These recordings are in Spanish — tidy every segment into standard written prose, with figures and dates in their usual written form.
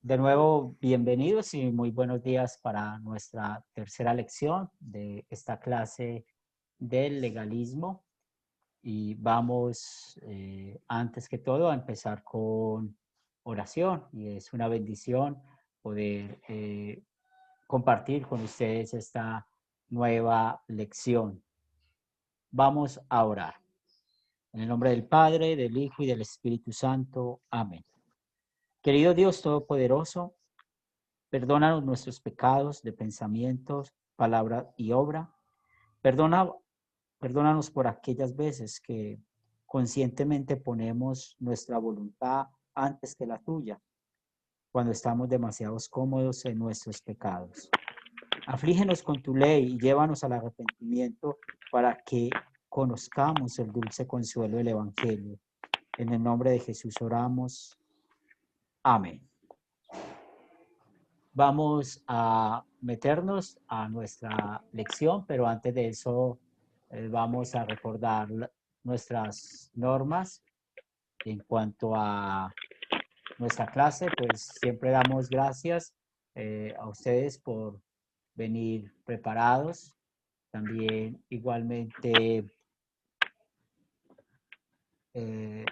De nuevo, bienvenidos y muy buenos días para nuestra tercera lección de esta clase del legalismo. Y vamos, antes que todo, a empezar con oración. Y es una bendición poder compartir con ustedes esta nueva lección. Vamos a orar. En el nombre del Padre, del Hijo y del Espíritu Santo. Amén. Querido Dios Todopoderoso, perdónanos nuestros pecados de pensamientos, palabra y obra. Perdónanos por aquellas veces que conscientemente ponemos nuestra voluntad antes que la tuya, cuando estamos demasiado cómodos en nuestros pecados. Aflígenos con tu ley y llévanos al arrepentimiento para que conozcamos el dulce consuelo del Evangelio. En el nombre de Jesús oramos. Amén. Vamos a meternos a nuestra lección, pero antes de eso vamos a recordar nuestras normas en cuanto a nuestra clase. Pues siempre damos gracias a ustedes por venir preparados. También igualmente eh,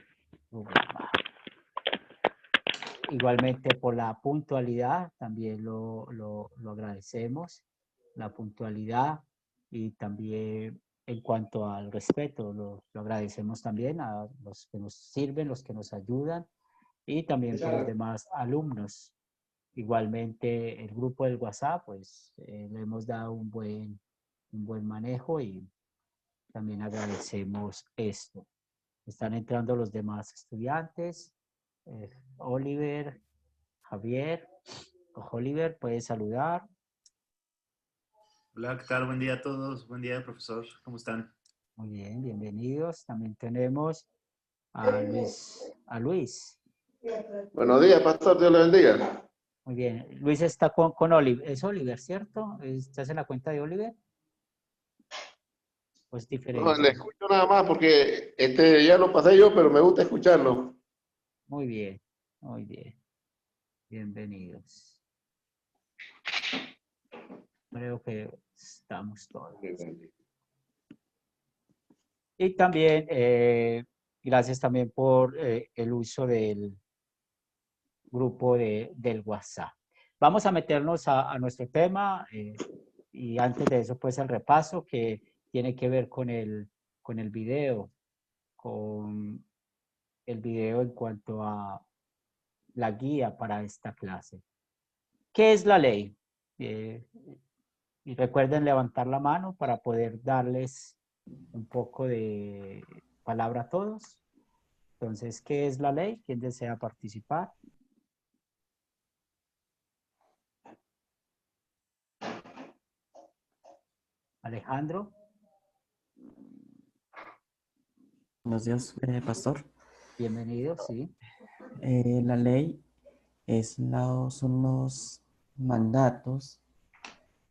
igualmente por la puntualidad, también lo agradecemos, la puntualidad, y también en cuanto al respeto, lo agradecemos también a los que nos sirven, los que nos ayudan, y también por los demás alumnos. Igualmente el grupo del WhatsApp, pues le hemos dado un buen manejo y también agradecemos esto. Están entrando los demás estudiantes. Oliver, Javier, Oliver, puedes saludar. Hola, ¿qué tal? Buen día a todos. Buen día, profesor. ¿Cómo están? Muy bien, bienvenidos. También tenemos a Luis. Buenos días, pastor, Dios le bendiga. Muy bien. Luis está con Oliver. ¿Es Oliver, cierto? ¿Estás en la cuenta de Oliver? ¿O es No, le diferente? escucho nada más porque ya lo pasé yo, pero me gusta escucharlo. Muy bien, muy bien. Bienvenidos. Creo que estamos todos. Y también, gracias también por el uso del grupo del WhatsApp. Vamos a meternos a nuestro tema y antes de eso, pues el repaso que tiene que ver con el video, con el video en cuanto a la guía para esta clase. ¿Qué es la ley? Y recuerden levantar la mano para poder darles un poco de palabra a todos. Entonces, ¿qué es la ley? ¿Quién desea participar? Alejandro. Buenos días, pastor. Bienvenido, sí. La ley son los mandatos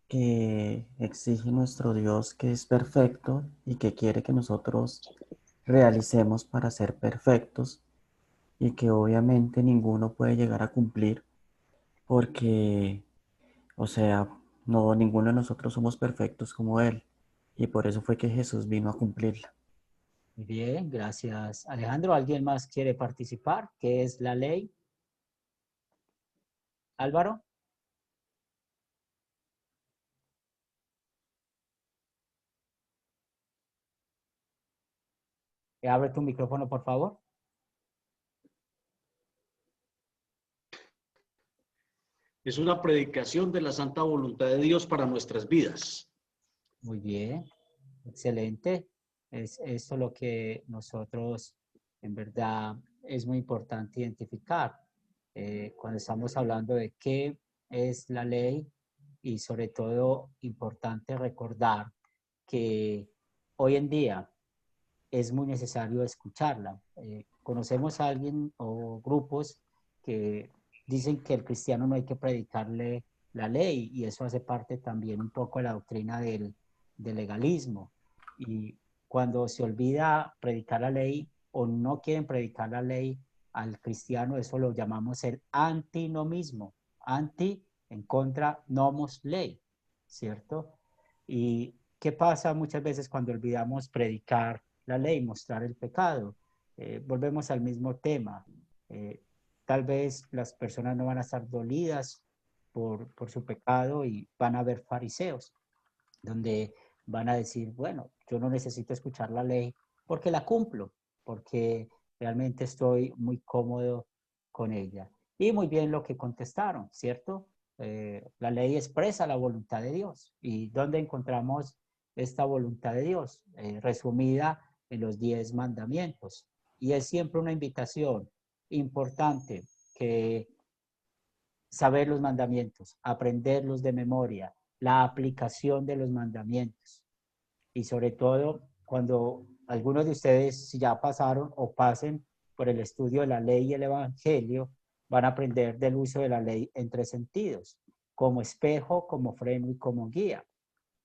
que exige nuestro Dios, que es perfecto y que quiere que nosotros realicemos para ser perfectos, y que obviamente ninguno puede llegar a cumplir porque, o sea, no, ninguno de nosotros somos perfectos como Él, y por eso fue que Jesús vino a cumplirla. Muy bien, gracias. Alejandro, ¿alguien más quiere participar? ¿Qué es la ley? Álvaro. Abre tu micrófono, por favor. Es una predicación de la santa voluntad de Dios para nuestras vidas. Muy bien, excelente. Es esto lo que nosotros, en verdad, es muy importante identificar cuando estamos hablando de qué es la ley, y sobre todo importante recordar que hoy en día es muy necesario escucharla. Conocemos a alguien o grupos que dicen que el cristiano no hay que predicarle la ley, y eso hace parte también un poco de la doctrina del legalismo. Y cuando se olvida predicar la ley o no quieren predicar la ley, al cristiano, eso lo llamamos el antinomismo. Anti, en contra, nomos, ley, ¿cierto? ¿Y qué pasa muchas veces cuando olvidamos predicar la ley, mostrar el pecado? Volvemos al mismo tema. Tal vez las personas no van a estar dolidas por su pecado y van a ver fariseos, donde van a decir, bueno, yo no necesito escuchar la ley porque la cumplo, porque realmente estoy muy cómodo con ella. Y muy bien lo que contestaron, ¿cierto? La ley expresa la voluntad de Dios. ¿Y dónde encontramos esta voluntad de Dios? Resumida en los 10 mandamientos. Y es siempre una invitación importante que saber los mandamientos, aprenderlos de memoria, la aplicación de los mandamientos. Y sobre todo, cuando algunos de ustedes ya pasaron o pasen por el estudio de la ley y el evangelio, van a aprender del uso de la ley en 3 sentidos: como espejo, como freno y como guía.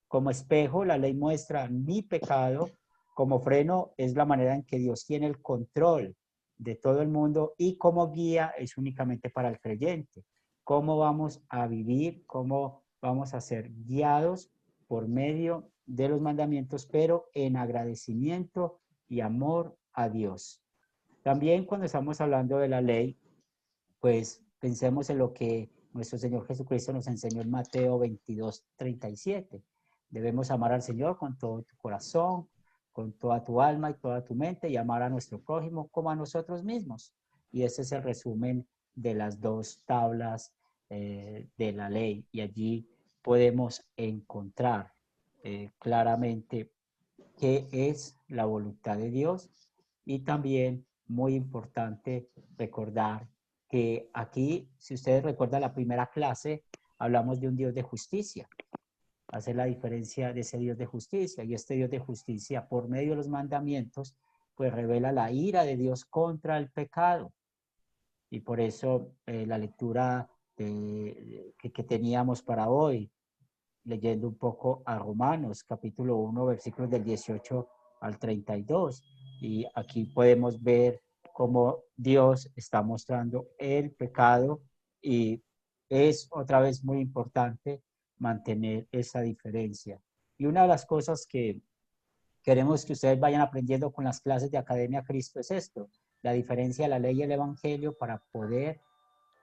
Como espejo, la ley muestra mi pecado. Como freno, es la manera en que Dios tiene el control de todo el mundo. Y como guía, es únicamente para el creyente. Cómo vamos a vivir, cómo vamos a ser guiados por medio de los mandamientos, pero en agradecimiento y amor a Dios. También cuando estamos hablando de la ley, pues pensemos en lo que nuestro Señor Jesucristo nos enseñó en Mateo 22:37. Debemos amar al Señor con todo tu corazón, con toda tu alma y toda tu mente, y amar a nuestro prójimo como a nosotros mismos. Y ese es el resumen de las 2 tablas de la ley. Y allí podemos encontrar claramente qué es la voluntad de Dios. Y también, muy importante, recordar que aquí, si ustedes recuerdan la primera clase, hablamos de un Dios de justicia. Hacer la diferencia de ese Dios de justicia. Y este Dios de justicia, por medio de los mandamientos, pues revela la ira de Dios contra el pecado. Y por eso la lectura que teníamos para hoy, leyendo un poco a Romanos, capítulo 1, versículos del 18 al 32. Y aquí podemos ver cómo Dios está mostrando el pecado, y es otra vez muy importante mantener esa diferencia. Y una de las cosas que queremos que ustedes vayan aprendiendo con las clases de Academia Cristo es esto: la diferencia de la ley y el evangelio para poder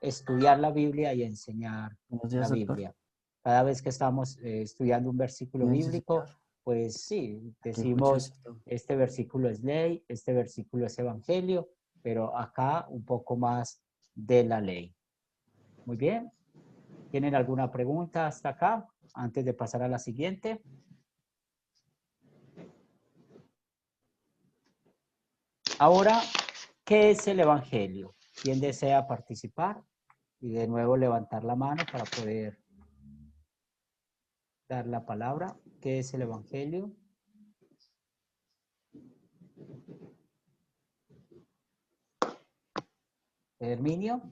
estudiar la Biblia y enseñar Buenos la días, doctor. Biblia. Cada vez que estamos estudiando un versículo Bien, sí, bíblico, señor. pues sí, Aquí escucho decimos, esto. este versículo es ley, este versículo es evangelio, pero acá un poco más de la ley. Muy bien. ¿Tienen alguna pregunta hasta acá antes de pasar a la siguiente? Ahora, ¿qué es el evangelio? ¿Quién desea participar? Y de nuevo levantar la mano para poder dar la palabra. ¿Qué es el evangelio? Herminio.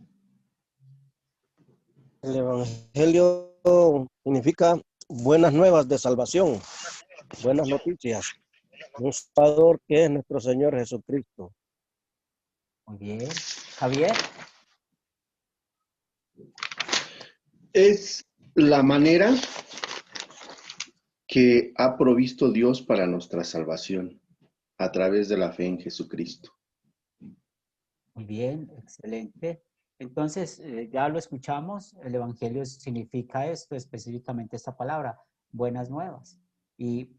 El Evangelio significa buenas nuevas de salvación, buenas noticias, un Salvador que es nuestro Señor Jesucristo. Muy bien. Javier. Es la manera que ha provisto Dios para nuestra salvación a través de la fe en Jesucristo. Muy bien, excelente. Entonces, ya lo escuchamos, el evangelio significa esto, específicamente esta palabra, buenas nuevas. Y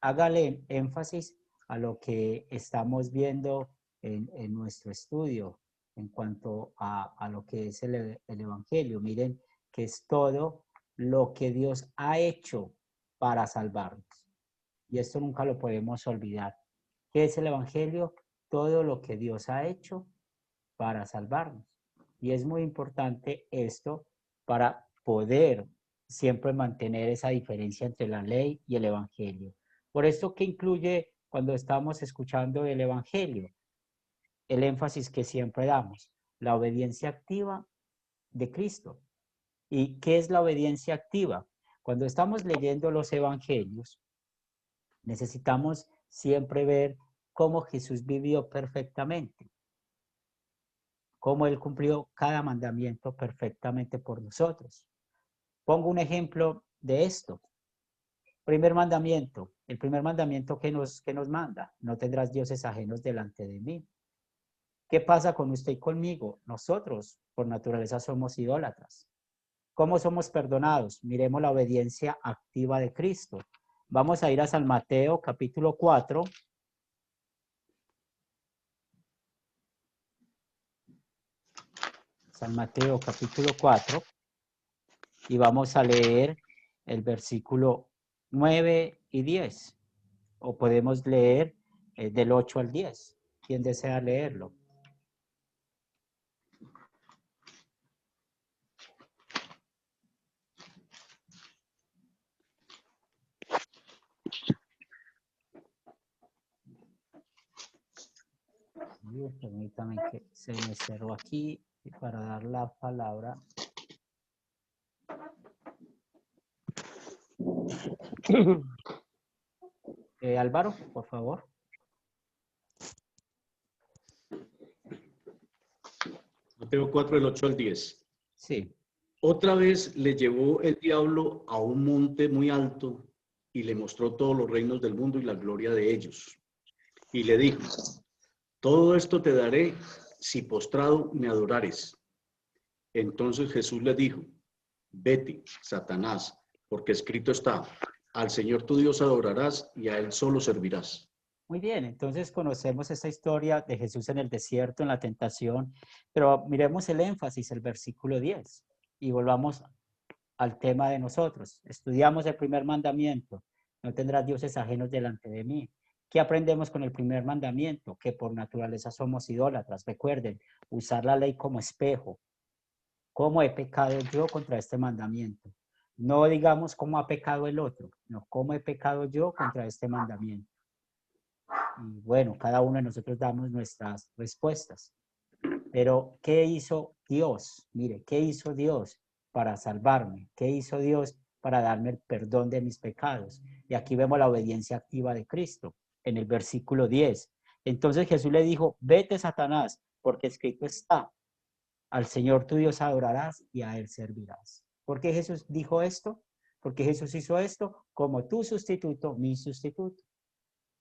hágale énfasis a lo que estamos viendo en nuestro estudio en cuanto a lo que es el evangelio. Miren que es todo lo que Dios ha hecho para salvarnos. Y esto nunca lo podemos olvidar. ¿Qué es el evangelio? Todo lo que Dios ha hecho para salvarnos. Y es muy importante esto para poder siempre mantener esa diferencia entre la ley y el evangelio. Por esto, ¿qué incluye cuando estamos escuchando el evangelio? El énfasis que siempre damos: la obediencia activa de Cristo. ¿Y qué es la obediencia activa? Cuando estamos leyendo los evangelios, necesitamos siempre ver cómo Jesús vivió perfectamente. cómo Él cumplió cada mandamiento perfectamente por nosotros. Pongo un ejemplo de esto. Primer mandamiento, el primer mandamiento que nos manda: no tendrás dioses ajenos delante de mí. ¿Qué pasa con usted y conmigo? Nosotros, por naturaleza, somos idólatras. ¿Cómo somos perdonados? Miremos la obediencia activa de Cristo. Vamos a ir a San Mateo, capítulo 4. San Mateo, capítulo 4. Y vamos a leer el versículo 9 y 10. O podemos leer del 8 al 10. ¿Quién desea leerlo? Permítame que se me cerró aquí para dar la palabra. Álvaro, por favor. Mateo 4, del 8 al 10. Sí. Otra vez le llevó el diablo a un monte muy alto y le mostró todos los reinos del mundo y la gloria de ellos. Y le dijo: todo esto te daré si postrado me adorares. Entonces Jesús le dijo: vete, Satanás, porque escrito está: al Señor tu Dios adorarás y a Él solo servirás. Muy bien, entonces conocemos esta historia de Jesús en el desierto, en la tentación, pero miremos el énfasis, el versículo 10, y volvamos al tema de nosotros. Estudiamos el primer mandamiento: no tendrás dioses ajenos delante de mí. ¿Qué aprendemos con el primer mandamiento? Que por naturaleza somos idólatras. Recuerden, usar la ley como espejo. ¿Cómo he pecado yo contra este mandamiento? No digamos cómo ha pecado el otro, no, cómo he pecado yo contra este mandamiento. Y bueno, cada uno de nosotros damos nuestras respuestas. Pero, ¿qué hizo Dios? Mire, ¿qué hizo Dios para salvarme? ¿Qué hizo Dios para darme el perdón de mis pecados? Y aquí vemos la obediencia activa de Cristo en el versículo 10. Entonces Jesús le dijo: vete, Satanás, porque escrito está: al Señor tu Dios adorarás y a Él servirás. ¿Por qué Jesús dijo esto? Porque Jesús hizo esto como tu sustituto, mi sustituto.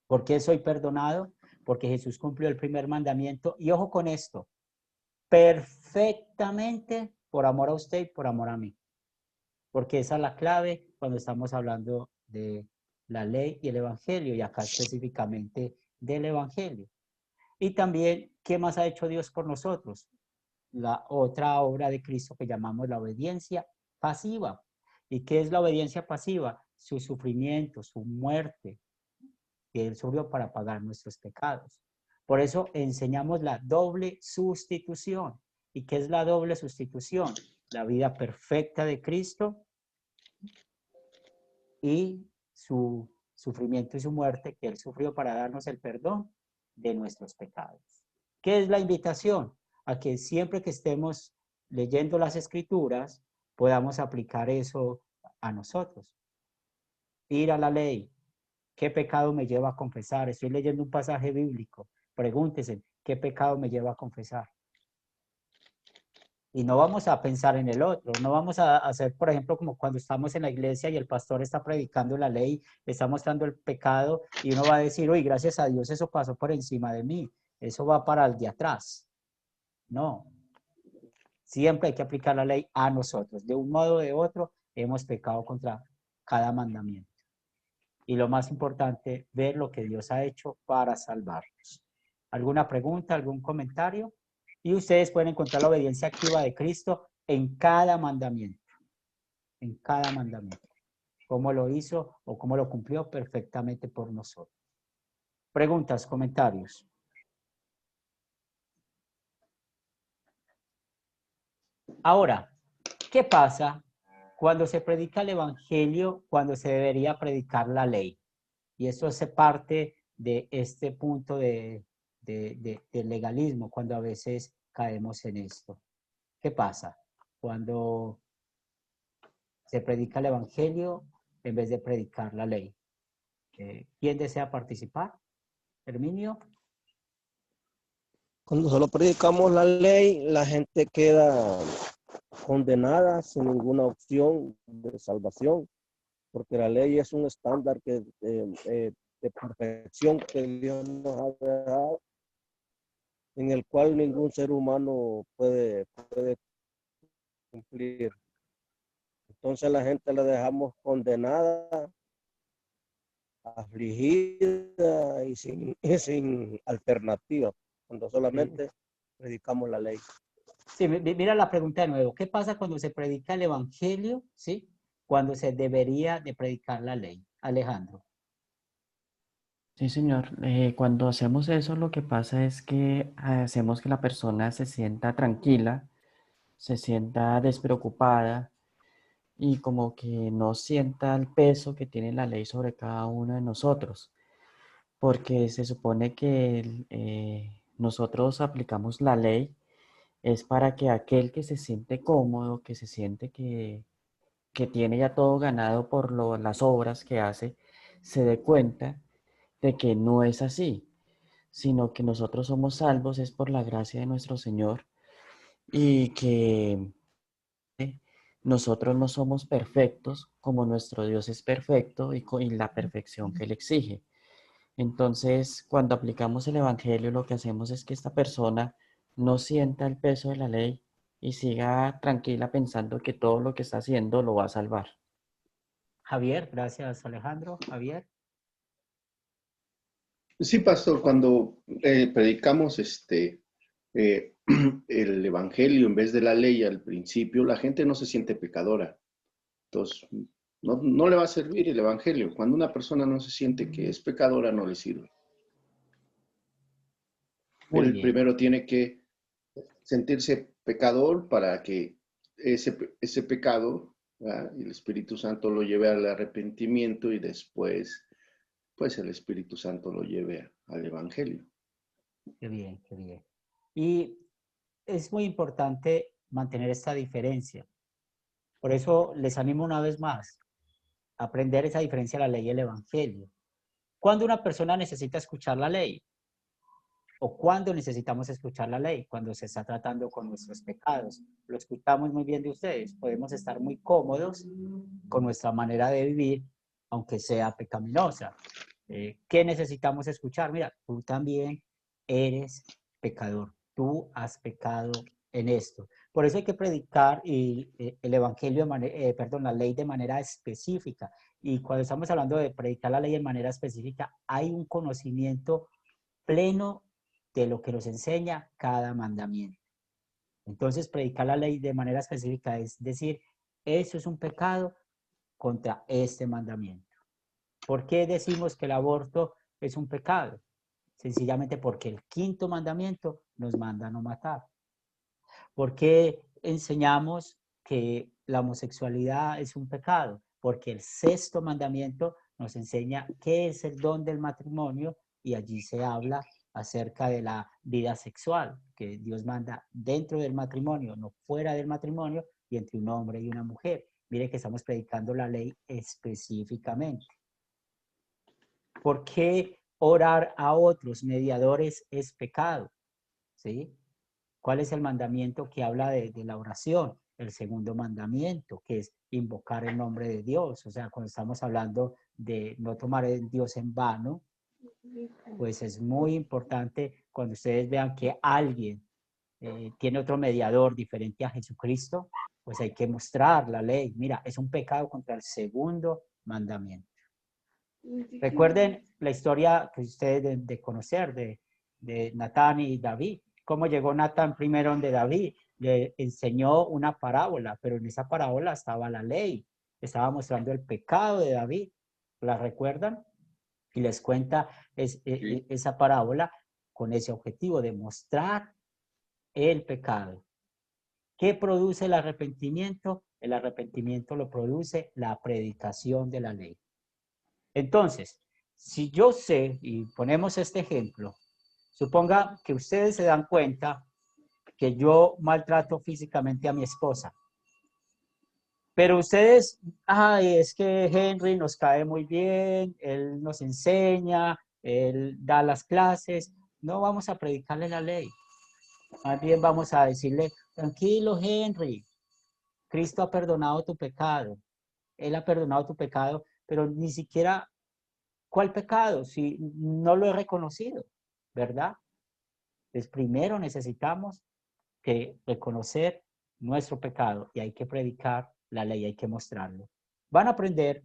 ¿Por qué soy perdonado? Porque Jesús cumplió el primer mandamiento. Y ojo con esto: perfectamente por amor a usted y por amor a mí. Porque esa es la clave cuando estamos hablando de la ley y el evangelio, y acá específicamente del evangelio. Y también, ¿qué más ha hecho Dios por nosotros? La otra obra de Cristo que llamamos la obediencia pasiva. ¿Y qué es la obediencia pasiva? Su sufrimiento, su muerte, que Él sufrió para pagar nuestros pecados. Por eso enseñamos la doble sustitución. ¿Y qué es la doble sustitución? La vida perfecta de Cristo y su sufrimiento y su muerte, que Él sufrió para darnos el perdón de nuestros pecados. ¿Qué es la invitación? A que siempre que estemos leyendo las Escrituras, podamos aplicar eso a nosotros. Ir a la ley. ¿Qué pecado me lleva a confesar? Estoy leyendo un pasaje bíblico. Pregúntese, ¿qué pecado me lleva a confesar? Y no vamos a pensar en el otro, no vamos a hacer, por ejemplo, como cuando estamos en la iglesia y el pastor está predicando la ley, está mostrando el pecado y uno va a decir: uy, gracias a Dios eso pasó por encima de mí, eso va para el de atrás. No, siempre hay que aplicar la ley a nosotros. De un modo o de otro, hemos pecado contra cada mandamiento. Y lo más importante, ver lo que Dios ha hecho para salvarnos. ¿Alguna pregunta, algún comentario? Y ustedes pueden encontrar la obediencia activa de Cristo en cada mandamiento. En cada mandamiento. Cómo lo hizo o cómo lo cumplió perfectamente por nosotros. Preguntas, comentarios. Ahora, ¿qué pasa cuando se predica el evangelio, cuando se debería predicar la ley? Y eso hace parte de este punto del legalismo, cuando a veces caemos en esto. ¿Qué pasa cuando se predica el evangelio en vez de predicar la ley? ¿Quién desea participar? Herminio. Cuando solo predicamos la ley, la gente queda condenada sin ninguna opción de salvación, porque la ley es un estándar de perfección que Dios nos ha dejado, en el cual ningún ser humano puede cumplir. Entonces la gente la dejamos condenada, afligida y sin alternativa, cuando solamente predicamos la ley. Sí, mira la pregunta de nuevo. ¿Qué pasa cuando se predica el evangelio, sí? Cuando se debería de predicar la ley. Alejandro. Sí, señor. Cuando hacemos eso, lo que pasa es que hacemos que la persona se sienta tranquila, se sienta despreocupada y como que no sienta el peso que tiene la ley sobre cada uno de nosotros, porque se supone que nosotros aplicamos la ley es para que aquel que se siente cómodo, que se siente que tiene ya todo ganado por las obras que hace, se dé cuenta de que no es así, sino que nosotros somos salvos es por la gracia de nuestro Señor y que nosotros no somos perfectos como nuestro Dios es perfecto y la perfección que Él exige. Entonces, cuando aplicamos el Evangelio, lo que hacemos es que esta persona no sienta el peso de la ley y siga tranquila pensando que todo lo que está haciendo lo va a salvar. Javier, gracias Alejandro. Javier. Sí, pastor, cuando predicamos el evangelio en vez de la ley al principio, la gente no se siente pecadora. Entonces, no le va a servir el evangelio. Cuando una persona no se siente que es pecadora, no le sirve. Muy Él bien. primero tiene que sentirse pecador para que ese pecado, ¿verdad? El Espíritu Santo lo lleve al arrepentimiento y después, pues el Espíritu Santo lo lleve al evangelio. Qué bien, qué bien. Y es muy importante mantener esta diferencia. Por eso les animo una vez más a aprender esa diferencia de la ley y el evangelio. ¿Cuándo una persona necesita escuchar la ley? ¿O cuándo necesitamos escuchar la ley? Cuando se está tratando con nuestros pecados. Lo escuchamos muy bien de ustedes. Podemos estar muy cómodos con nuestra manera de vivir, aunque sea pecaminosa. ¿Qué necesitamos escuchar? Mira, tú también eres pecador. Tú has pecado en esto. Por eso hay que predicar el evangelio, la ley de manera específica. Y cuando estamos hablando de predicar la ley de manera específica, hay un conocimiento pleno de lo que nos enseña cada mandamiento. Entonces, predicar la ley de manera específica es decir, eso es un pecado contra este mandamiento. ¿Por qué decimos que el aborto es un pecado? Sencillamente porque el quinto mandamiento nos manda a no matar. ¿Por qué enseñamos que la homosexualidad es un pecado? Porque el sexto mandamiento nos enseña qué es el don del matrimonio y allí se habla acerca de la vida sexual que Dios manda dentro del matrimonio, no fuera del matrimonio, y entre un hombre y una mujer. Mire que estamos predicando la ley específicamente. ¿Por qué orar a otros mediadores es pecado? ¿Sí? ¿Cuál es el mandamiento que habla de la oración? El segundo mandamiento, que es invocar el nombre de Dios. O sea, cuando estamos hablando de no tomar a Dios en vano, pues es muy importante cuando ustedes vean que alguien tiene otro mediador diferente a Jesucristo, pues hay que mostrar la ley. Mira, es un pecado contra el segundo mandamiento. Recuerden la historia que ustedes deben de conocer de Natán y David. ¿Cómo llegó Natán primero donde David? Le enseñó una parábola, pero en esa parábola estaba la ley. Estaba mostrando el pecado de David. ¿La recuerdan? Y les cuenta esa parábola con ese objetivo de mostrar el pecado. ¿Qué produce el arrepentimiento? El arrepentimiento lo produce la predicación de la ley. Entonces, si yo sé, y ponemos este ejemplo, suponga que ustedes se dan cuenta que yo maltrato físicamente a mi esposa, pero ustedes, ay, es que Henry nos cae muy bien, él nos enseña, él da las clases, no vamos a predicarle la ley. Más bien vamos a decirle, tranquilo, Henry, Cristo ha perdonado tu pecado. Él ha perdonado tu pecado, pero ni siquiera, ¿cuál pecado? Si no lo he reconocido, ¿verdad? Entonces, primero necesitamos que reconocer nuestro pecado y hay que predicar la ley, hay que mostrarlo. Van a aprender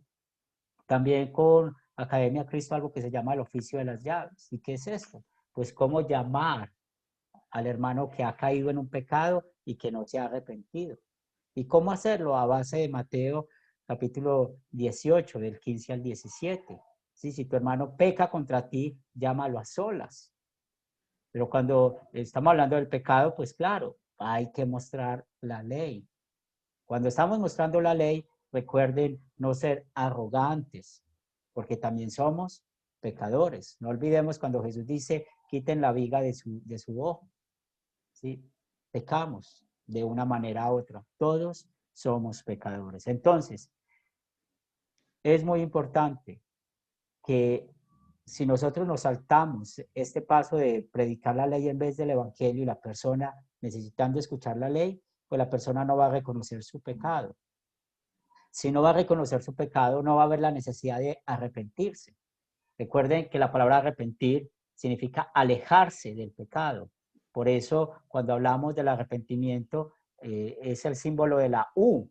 también con Academia Cristo algo que se llama el oficio de las llaves. ¿Y qué es esto? Pues cómo llamar al hermano que ha caído en un pecado y que no se ha arrepentido. ¿Y cómo hacerlo? A base de Mateo capítulo 18, del 15 al 17. ¿Sí? Si tu hermano peca contra ti, llámalo a solas. Pero cuando estamos hablando del pecado, pues claro, hay que mostrar la ley. Cuando estamos mostrando la ley, recuerden no ser arrogantes, porque también somos pecadores. No olvidemos cuando Jesús dice, quiten la viga de su ojo. ¿Sí? Pecamos de una manera u otra. Todos somos pecadores. Entonces, es muy importante que si nosotros nos saltamos este paso de predicar la ley en vez del evangelio y la persona necesitando escuchar la ley, pues la persona no va a reconocer su pecado. Si no va a reconocer su pecado, no va a haber la necesidad de arrepentirse. Recuerden que la palabra arrepentir significa alejarse del pecado. Por eso, cuando hablamos del arrepentimiento, es el símbolo de la U.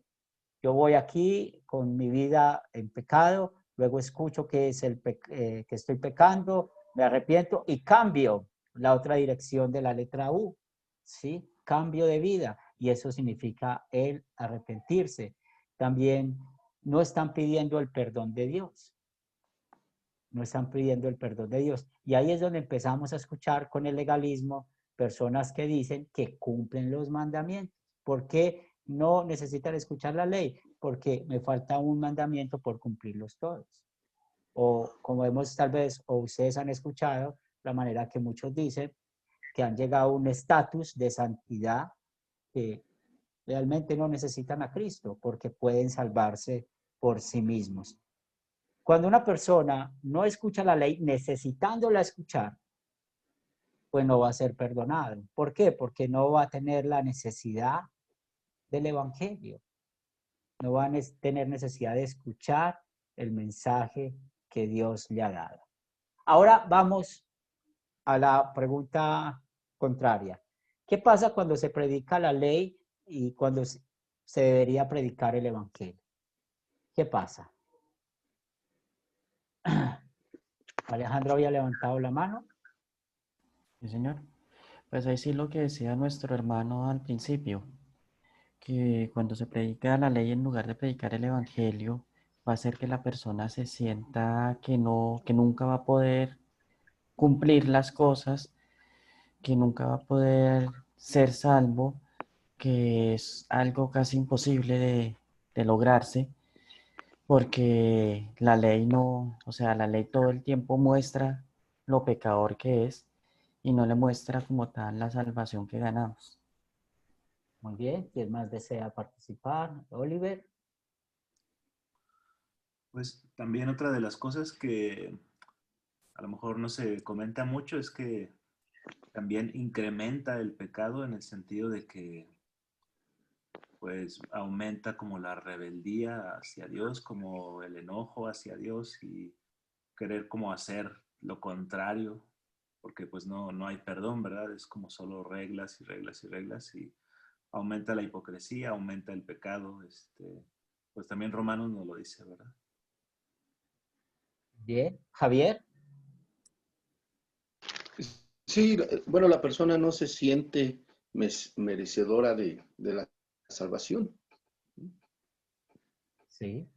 Yo voy aquí con mi vida en pecado, luego escucho que estoy pecando, me arrepiento y cambio la otra dirección de la letra U. ¿Sí? Cambio de vida. Y eso significa el arrepentirse. También no están pidiendo el perdón de Dios. No están pidiendo el perdón de Dios. Y ahí es donde empezamos a escuchar con el legalismo personas que dicen que cumplen los mandamientos. ¿Por qué no necesitan escuchar la ley? Porque me falta un mandamiento por cumplirlos todos. O como hemos tal vez, o ustedes han escuchado, la manera que muchos dicen que han llegado a un estatus de santidad que realmente no necesitan a Cristo porque pueden salvarse por sí mismos. Cuando una persona no escucha la ley necesitándola escuchar, pues no va a ser perdonado. ¿Por qué? Porque no va a tener la necesidad del evangelio. No va a tener necesidad de escuchar el mensaje que Dios le ha dado. Ahora vamos a la pregunta contraria. ¿Qué pasa cuando se predica la ley y cuando se debería predicar el evangelio? ¿Qué pasa? Alejandro había levantado la mano. Sí, señor. Pues ahí sí lo que decía nuestro hermano al principio, que cuando se predica la ley en lugar de predicar el evangelio, va a hacer que la persona se sienta que no, que nunca va a poder cumplir las cosas, que nunca va a poder ser salvo, que es algo casi imposible de lograrse, porque la ley no, o sea, la ley todo el tiempo muestra lo pecador que es y no le muestra como tal la salvación que ganamos. Muy bien. ¿Quién más desea participar? Oliver. Pues también otra de las cosas que a lo mejor no se comenta mucho es que también incrementa el pecado en el sentido de que pues aumenta como la rebeldía hacia Dios, como el enojo hacia Dios y querer como hacer lo contrario, porque pues no hay perdón, ¿verdad? Es como solo reglas y reglas y reglas y aumenta la hipocresía, aumenta el pecado, pues también Romanos nos lo dice, ¿verdad? Bien. Javier. Sí, bueno, la persona no se siente merecedora de la salvación. Sí.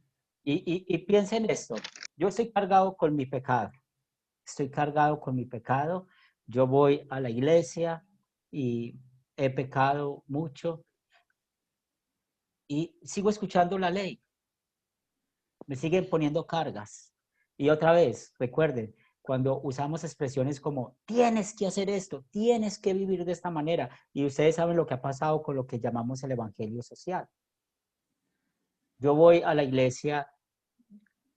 Y piensa en esto. Yo estoy cargado con mi pecado. Estoy cargado con mi pecado. Yo voy a la iglesia y he pecado mucho y sigo escuchando la ley. Me siguen poniendo cargas. Y otra vez, recuerden, cuando usamos expresiones como tienes que hacer esto, tienes que vivir de esta manera, y ustedes saben lo que ha pasado con lo que llamamos el evangelio social. Yo voy a la iglesia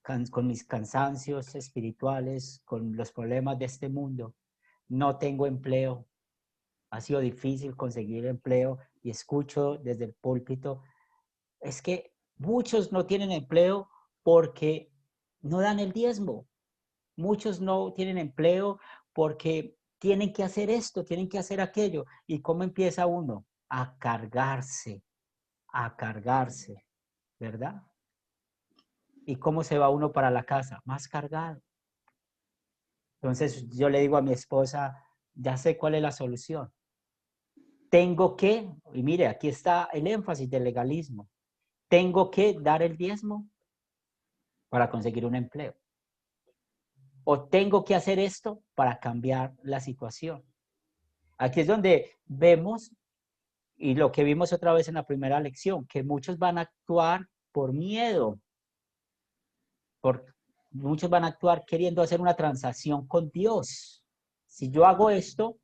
con mis cansancios espirituales, con los problemas de este mundo. No tengo empleo, ha sido difícil conseguir empleo y escucho desde el púlpito, es que muchos no tienen empleo porque no dan el diezmo. Muchos no tienen empleo porque tienen que hacer esto, tienen que hacer aquello. ¿Y cómo empieza uno? A cargarse, ¿verdad? ¿Y cómo se va uno para la casa? Más cargado. Entonces yo le digo a mi esposa, ya sé cuál es la solución. Tengo que, y mire, aquí está el énfasis del legalismo, tengo que dar el diezmo para conseguir un empleo. O tengo que hacer esto para cambiar la situación. Aquí es donde vemos, y lo que vimos otra vez en la primera lección, que muchos van a actuar por miedo, muchos van a actuar queriendo hacer una transacción con Dios. Si yo hago esto,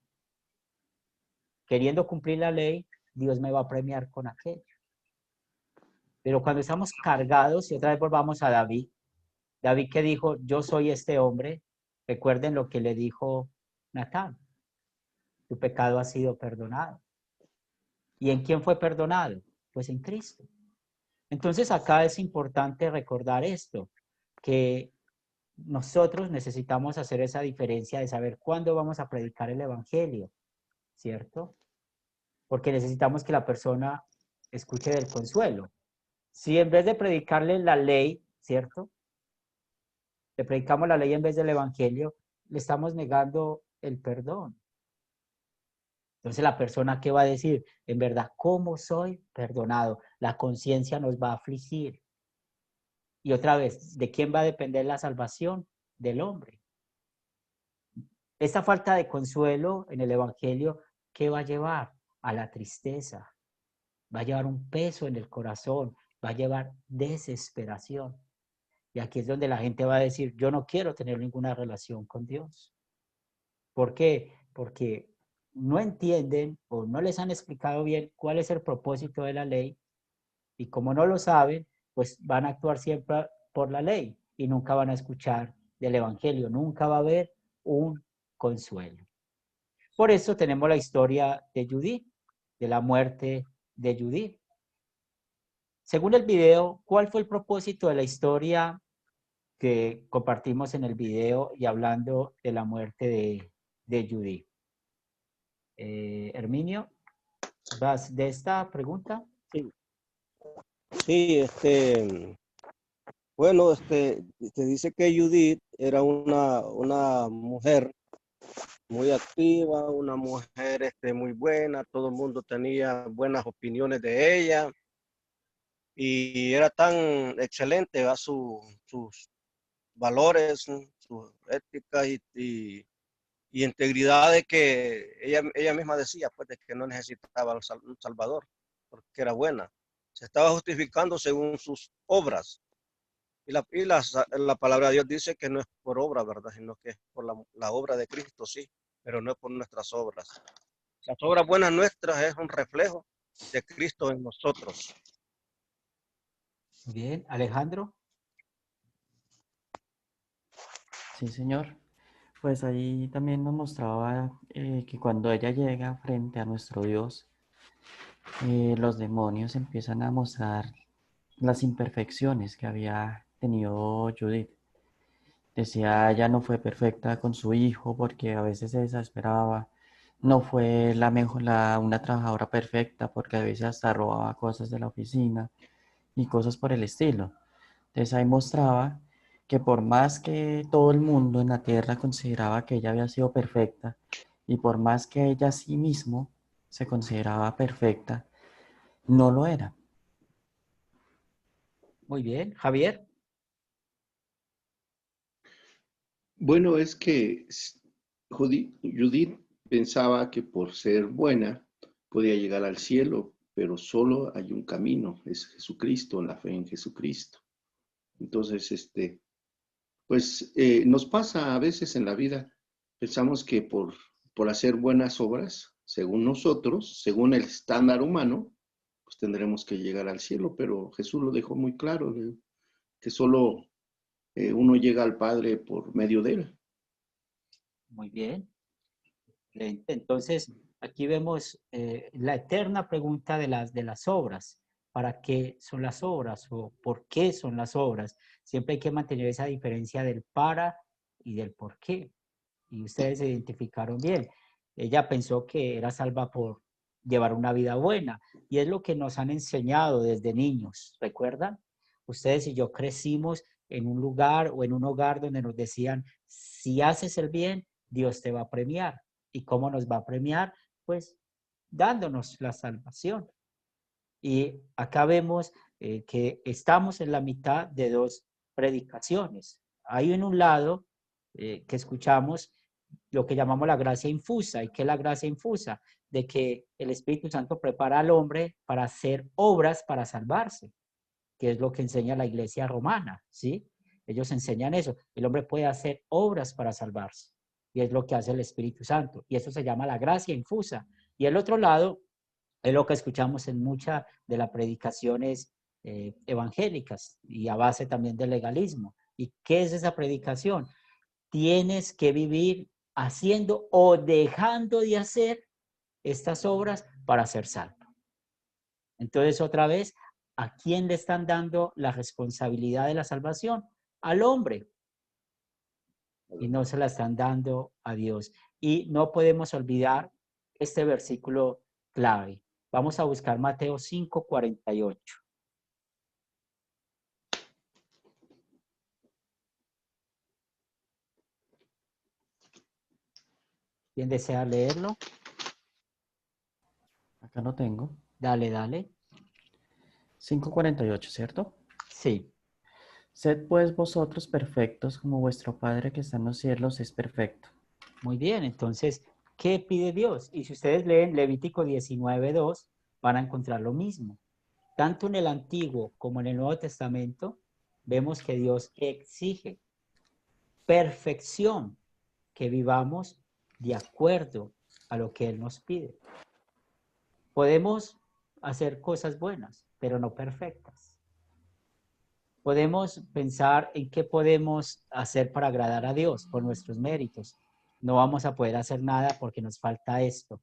queriendo cumplir la ley, Dios me va a premiar con aquello. Pero cuando estamos cargados, y otra vez volvamos a David, David que dijo, yo soy este hombre, recuerden lo que le dijo Natán, tu pecado ha sido perdonado. ¿Y en quién fue perdonado? Pues en Cristo. Entonces acá es importante recordar esto, que nosotros necesitamos hacer esa diferencia de saber cuándo vamos a predicar el evangelio, ¿cierto? Porque necesitamos que la persona escuche del consuelo. Si en vez de predicarle la ley, ¿cierto? Le predicamos la ley en vez del evangelio, le estamos negando el perdón. Entonces la persona, ¿qué va a decir? En verdad, ¿cómo soy perdonado? La conciencia nos va a afligir. Y otra vez, ¿de quién va a depender la salvación? Del hombre. Esta falta de consuelo en el evangelio, ¿qué va a llevar? A la tristeza. Va a llevar un peso en el corazón, va a llevar desesperación. Y aquí es donde la gente va a decir, yo no quiero tener ninguna relación con Dios. ¿Por qué? Porque no entienden o no les han explicado bien cuál es el propósito de la ley y como no lo saben, pues van a actuar siempre por la ley y nunca van a escuchar del evangelio, nunca va a haber un consuelo. Por eso tenemos la historia de Judith, de la muerte de Judith. Según el video, ¿cuál fue el propósito de la historia que compartimos en el video y hablando de la muerte de Judith? Herminio, ¿vas de esta pregunta? Sí, sí, bueno, te dice que Judith era una mujer muy activa, una mujer muy buena, todo el mundo tenía buenas opiniones de ella y era tan excelente a sus valores, sus éticas y integridad de que ella misma decía pues de que no necesitaba un salvador porque era buena. Se estaba justificando según sus obras. La palabra de Dios dice que no es por obra, ¿verdad? Sino que es por la obra de Cristo, sí, pero no es por nuestras obras. Las obras buenas nuestras es un reflejo de Cristo en nosotros. Bien, Alejandro. Sí, señor. Pues ahí también nos mostraba que cuando ella llega frente a nuestro Dios, los demonios empiezan a mostrar las imperfecciones que había tenido Judith. Decía, ella no fue perfecta con su hijo porque a veces se desesperaba. No fue la mejor, una trabajadora perfecta porque a veces hasta robaba cosas de la oficina y cosas por el estilo. Entonces ahí mostraba que por más que todo el mundo en la tierra consideraba que ella había sido perfecta y por más que ella a sí mismo se consideraba perfecta, no lo era. Muy bien, Javier. Bueno, es que Judith pensaba que por ser buena podía llegar al cielo, pero solo hay un camino, es Jesucristo, la fe en Jesucristo. Entonces, pues nos pasa a veces en la vida, pensamos que por hacer buenas obras, según nosotros, según el estándar humano, pues tendremos que llegar al cielo, pero Jesús lo dejó muy claro, que solo uno llega al Padre por medio de él. Muy bien. Entonces, aquí vemos la eterna pregunta de las obras. ¿Para qué son las obras o por qué son las obras? Siempre hay que mantener esa diferencia del para y del por qué. Y ustedes se identificaron bien. Ella pensó que era salva por llevar una vida buena. Y es lo que nos han enseñado desde niños, ¿recuerdan? Ustedes y yo crecimos en un lugar o en un hogar donde nos decían, si haces el bien, Dios te va a premiar. ¿Y cómo nos va a premiar? Pues dándonos la salvación. Y acá vemos que estamos en la mitad de dos predicaciones. Hay en un lado que escuchamos lo que llamamos la gracia infusa. ¿Y qué es la gracia infusa? De que el Espíritu Santo prepara al hombre para hacer obras para salvarse, que es lo que enseña la iglesia romana, ¿sí? Ellos enseñan eso. El hombre puede hacer obras para salvarse. Y es lo que hace el Espíritu Santo. Y eso se llama la gracia infusa. Y el otro lado es lo que escuchamos en muchas de las predicaciones evangélicas y a base también del legalismo. ¿Y qué es esa predicación? Tienes que vivir haciendo o dejando de hacer estas obras para ser salvo. Entonces, otra vez, ¿a quién le están dando la responsabilidad de la salvación? Al hombre. Y no se la están dando a Dios. Y no podemos olvidar este versículo clave. Vamos a buscar Mateo 5:48. ¿Quién desea leerlo? Acá lo tengo. Dale, dale. 5:48, ¿cierto? Sí. Sed pues vosotros perfectos como vuestro Padre que está en los cielos es perfecto. Muy bien. Entonces, ¿qué pide Dios? Y si ustedes leen Levítico 19:2, van a encontrar lo mismo. Tanto en el Antiguo como en el Nuevo Testamento, vemos que Dios exige perfección, que vivamos de acuerdo a lo que Él nos pide. Podemos hacer cosas buenas, pero no perfectas. Podemos pensar en qué podemos hacer para agradar a Dios por nuestros méritos. No vamos a poder hacer nada porque nos falta esto,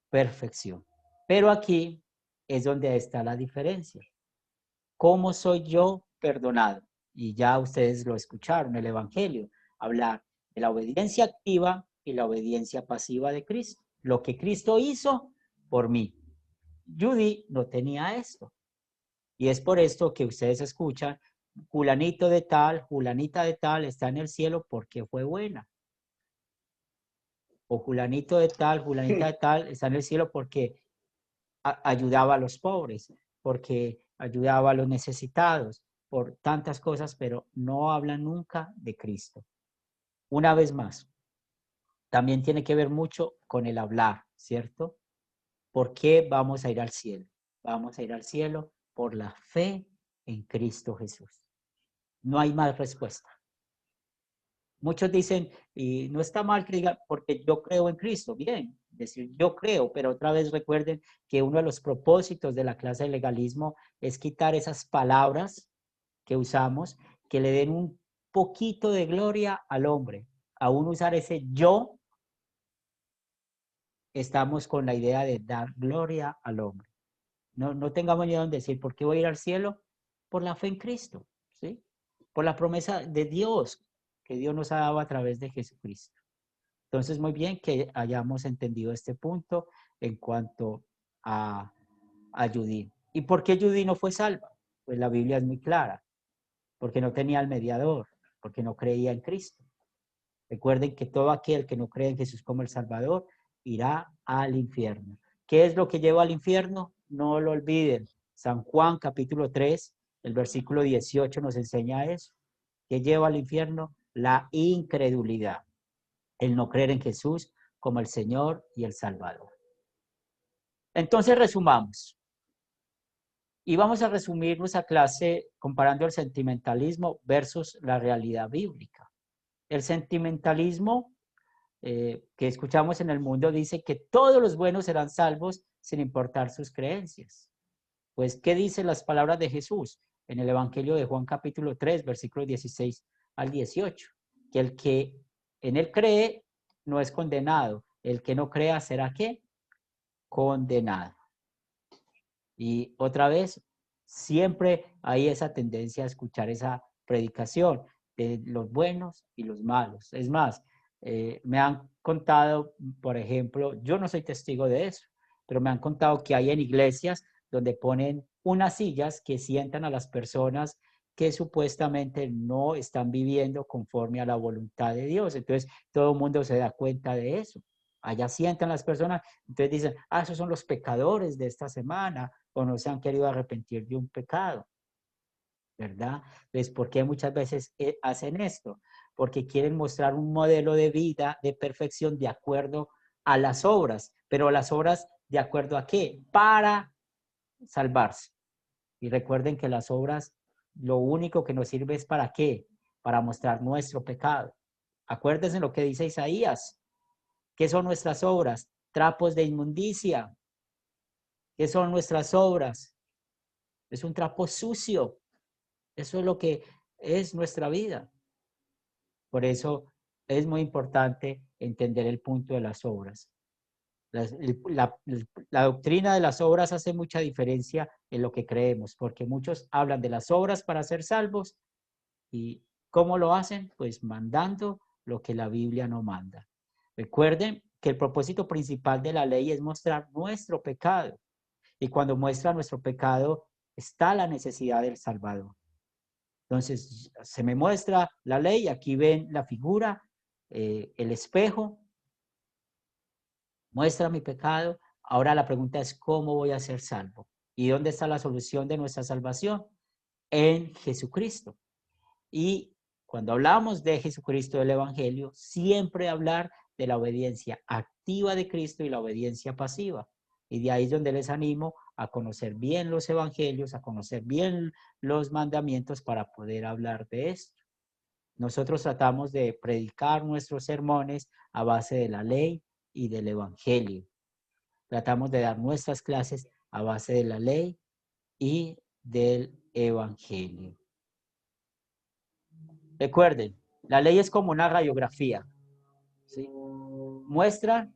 perfección. Pero aquí es donde está la diferencia. ¿Cómo soy yo perdonado? Y ya ustedes lo escucharon, el Evangelio, hablar de la obediencia activa y la obediencia pasiva de Cristo. Lo que Cristo hizo por mí. Judy no tenía esto. Y es por esto que ustedes escuchan, fulanito de tal, fulanita de tal está en el cielo porque fue buena. O fulanito de tal, fulanita de tal está en el cielo porque ayudaba a los pobres, porque ayudaba a los necesitados, por tantas cosas, pero no hablan nunca de Cristo. Una vez más, también tiene que ver mucho con el hablar, ¿cierto? ¿Por qué vamos a ir al cielo? Vamos a ir al cielo por la fe en Cristo Jesús. No hay más respuesta. Muchos dicen, y no está mal que digan, porque yo creo en Cristo. Bien, decir yo creo, pero otra vez recuerden que uno de los propósitos de la clase de legalismo es quitar esas palabras que usamos, que le den un poquito de gloria al hombre. Aún usar ese yo, estamos con la idea de dar gloria al hombre. No tengamos miedo en decir, ¿por qué voy a ir al cielo? Por la fe en Cristo, ¿sí? Por la promesa de Dios, que Dios nos ha dado a través de Jesucristo. Entonces, muy bien que hayamos entendido este punto en cuanto a Judy. ¿Y por qué Judy no fue salva? Pues la Biblia es muy clara. Porque no tenía al mediador, porque no creía en Cristo. Recuerden que todo aquel que no cree en Jesús como el Salvador irá al infierno. ¿Qué es lo que lleva al infierno? No lo olviden. San Juan capítulo 3, el versículo 18 nos enseña eso. ¿Qué lleva al infierno? La incredulidad. El no creer en Jesús como el Señor y el Salvador. Entonces resumamos. Y vamos a resumir nuestra clase comparando el sentimentalismo versus la realidad bíblica. El sentimentalismo que escuchamos en el mundo dice que todos los buenos serán salvos sin importar sus creencias. Pues, ¿qué dicen las palabras de Jesús en el Evangelio de Juan capítulo 3, versículos 16 al 18? Que el que en él cree no es condenado. El que no crea será ¿qué? condenado. Y otra vez, siempre hay esa tendencia a escuchar esa predicación de los buenos y los malos. Es más, me han contado, por ejemplo, yo no soy testigo de eso, pero me han contado que hay en iglesias donde ponen unas sillas que sientan a las personas que supuestamente no están viviendo conforme a la voluntad de Dios. Entonces, todo el mundo se da cuenta de eso. Allá sientan las personas, entonces dicen, ah, esos son los pecadores de esta semana, o no se han querido arrepentir de un pecado, ¿verdad? Entonces, ¿por qué muchas veces hacen esto? Porque quieren mostrar un modelo de vida, de perfección, de acuerdo a las obras, pero las obras, ¿de acuerdo a qué? Para salvarse. Y recuerden que las obras, lo único que nos sirve es ¿para qué? Para mostrar nuestro pecado. Acuérdense lo que dice Isaías. ¿Qué son nuestras obras? Trapos de inmundicia. ¿Qué son nuestras obras? Es un trapo sucio. Eso es lo que es nuestra vida. Por eso es muy importante entender el punto de las obras. La doctrina de las obras hace mucha diferencia en lo que creemos, porque muchos hablan de las obras para ser salvos y ¿cómo lo hacen? Pues mandando lo que la Biblia no manda. Recuerden que el propósito principal de la ley es mostrar nuestro pecado. Y cuando muestra nuestro pecado, está la necesidad del Salvador. Entonces, se me muestra la ley, aquí ven la figura, el espejo, muestra mi pecado. Ahora la pregunta es, ¿cómo voy a ser salvo? ¿Y dónde está la solución de nuestra salvación? En Jesucristo. Y cuando hablamos de Jesucristo del Evangelio, siempre hablar de la obediencia activa de Cristo y la obediencia pasiva. Y de ahí es donde les animo a conocer bien los evangelios, a conocer bien los mandamientos para poder hablar de esto. Nosotros tratamos de predicar nuestros sermones a base de la ley y del evangelio. Tratamos de dar nuestras clases a base de la ley y del evangelio. Recuerden, la ley es como una radiografía, ¿sí? Muestra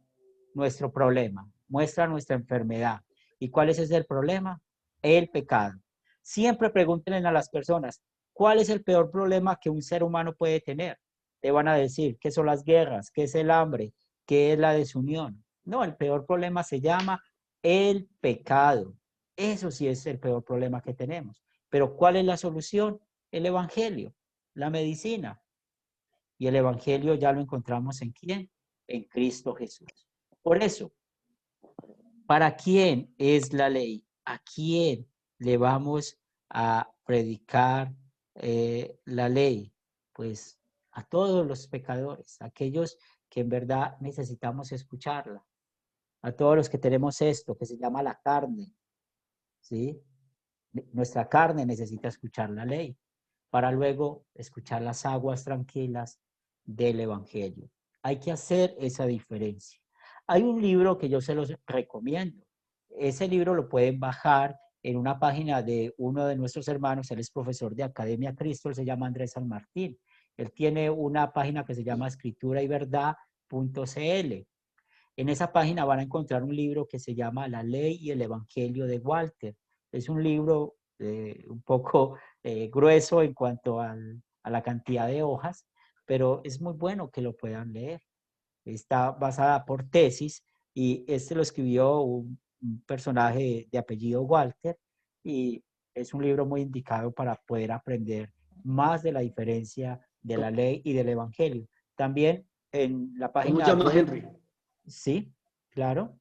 nuestro problema, muestra nuestra enfermedad. ¿Y cuál es ese el problema? El pecado. Siempre pregúntenle a las personas, ¿cuál es el peor problema que un ser humano puede tener? Te van a decir, ¿qué son las guerras? ¿Qué es el hambre? ¿Qué es la desunión? No, el peor problema se llama el pecado. Eso sí es el peor problema que tenemos. Pero ¿cuál es la solución? El evangelio, la medicina. Y el evangelio ya lo encontramos ¿en quién? En Cristo Jesús. Por eso, ¿para quién es la ley? ¿A quién le vamos a predicar la ley? Pues a todos los pecadores, aquellos que en verdad necesitamos escucharla, a todos los que tenemos esto que se llama la carne, ¿sí? Nuestra carne necesita escuchar la ley para luego escuchar las aguas tranquilas del Evangelio. Hay que hacer esa diferencia. Hay un libro que yo se los recomiendo. Ese libro lo pueden bajar en una página de uno de nuestros hermanos. Él es profesor de Academia Cristo, él se llama Andrés San Martín. Él tiene una página que se llama escriturayverdad.cl. En esa página van a encontrar un libro que se llama La Ley y el Evangelio de Walter. Es un libro un poco grueso en cuanto a la cantidad de hojas, pero es muy bueno que lo puedan leer. Está basada por tesis y este lo escribió un personaje de apellido Walter y es un libro muy indicado para poder aprender más de la diferencia de la ley y del Evangelio. También en la ¿Cómo página llama web, Henry? sí, claro.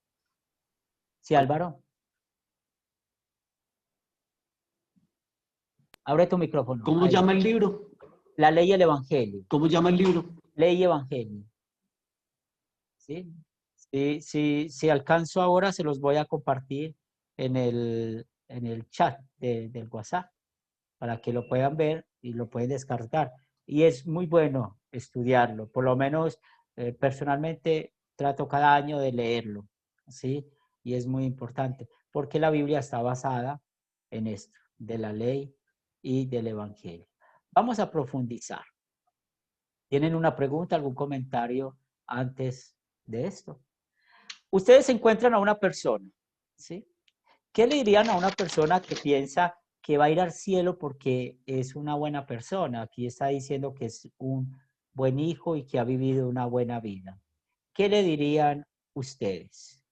Sí, Álvaro. Abre tu micrófono. ¿Cómo Ahí. llama el libro? La ley y el evangelio. ¿Cómo llama el libro? Ley y evangelio. ¿Sí? Si alcanzo ahora, se los voy a compartir en el chat del WhatsApp para que lo puedan ver y lo pueden descargar. Y es muy bueno estudiarlo. Por lo menos, personalmente, trato cada año de leerlo. ¿Sí? Y es muy importante porque la Biblia está basada en esto, de la ley y del evangelio. Vamos a profundizar. ¿Tienen una pregunta, algún comentario antes de esto? Ustedes encuentran a una persona, ¿sí? ¿Qué le dirían a una persona que piensa que va a ir al cielo porque es una buena persona? Aquí está diciendo que es un buen hijo y que ha vivido una buena vida. ¿Qué le dirían ustedes?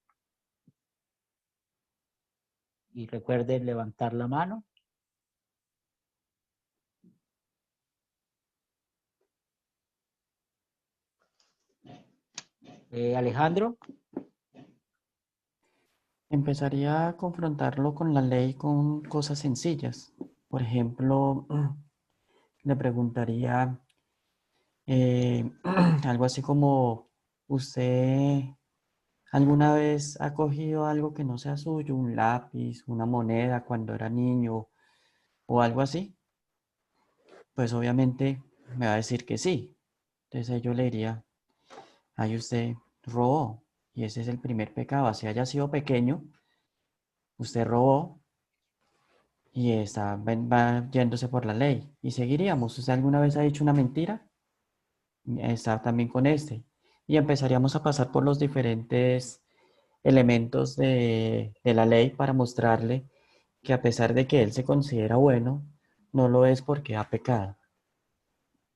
Y recuerden levantar la mano. Alejandro. Empezaría a confrontarlo con la ley con cosas sencillas. Por ejemplo, le preguntaría algo así como, ¿usted alguna vez ha cogido algo que no sea suyo, un lápiz, una moneda cuando era niño o algo así? Pues obviamente me va a decir que sí. Entonces yo le diría, ahí usted robó. Y ese es el primer pecado. Así haya sido pequeño, usted robó y va yéndose por la ley. Y seguiríamos. ¿Usted alguna vez ha dicho una mentira? Está también con este. Y empezaríamos a pasar por los diferentes elementos de la ley para mostrarle que a pesar de que él se considera bueno, no lo es porque ha pecado.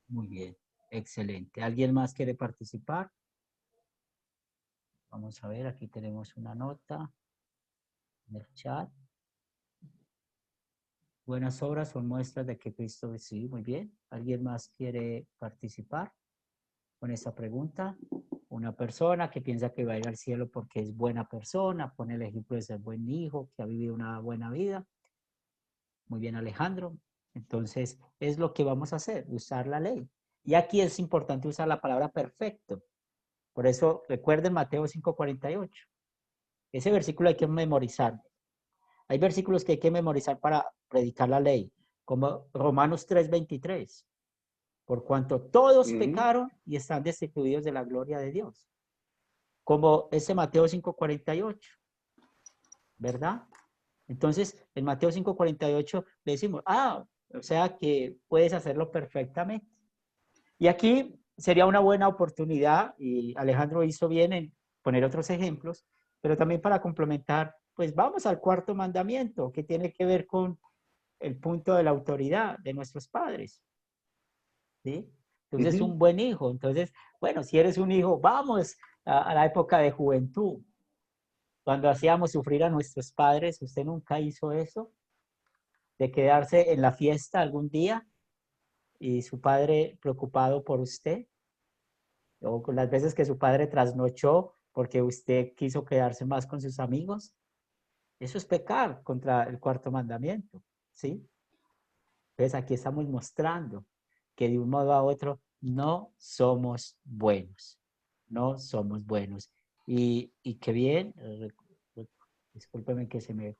Muy bien, excelente. ¿Alguien más quiere participar? Vamos a ver, aquí tenemos una nota en el chat. Buenas obras son muestras de que Cristo es sí, muy bien. ¿Alguien más quiere participar con esta pregunta? Una persona que piensa que va a ir al cielo porque es buena persona, pone el ejemplo de ser buen hijo, que ha vivido una buena vida. Muy bien, Alejandro. Entonces, es lo que vamos a hacer, usar la ley. Y aquí es importante usar la palabra perfecto. Por eso, recuerden Mateo 5:48. Ese versículo hay que memorizar. Hay versículos que hay que memorizar para predicar la ley, como Romanos 3:23. Por cuanto todos pecaron y están destituidos de la gloria de Dios. Como ese Mateo 5:48, ¿verdad? Entonces, en Mateo 5:48 le decimos, o sea que puedes hacerlo perfectamente. Y aquí sería una buena oportunidad, y Alejandro hizo bien en poner otros ejemplos, pero también para complementar, pues vamos al cuarto mandamiento, que tiene que ver con el punto de la autoridad de nuestros padres, ¿sí? Entonces, un buen hijo. Entonces, bueno, si eres un hijo, vamos a la época de juventud. Cuando hacíamos sufrir a nuestros padres, ¿usted nunca hizo eso? De quedarse en la fiesta algún día y su padre preocupado por usted, o con las veces que su padre trasnochó porque usted quiso quedarse más con sus amigos. Eso es pecar contra el cuarto mandamiento, ¿sí? Entonces aquí estamos mostrando que de un modo a otro no somos buenos, no somos buenos. Y qué bien, discúlpeme que se me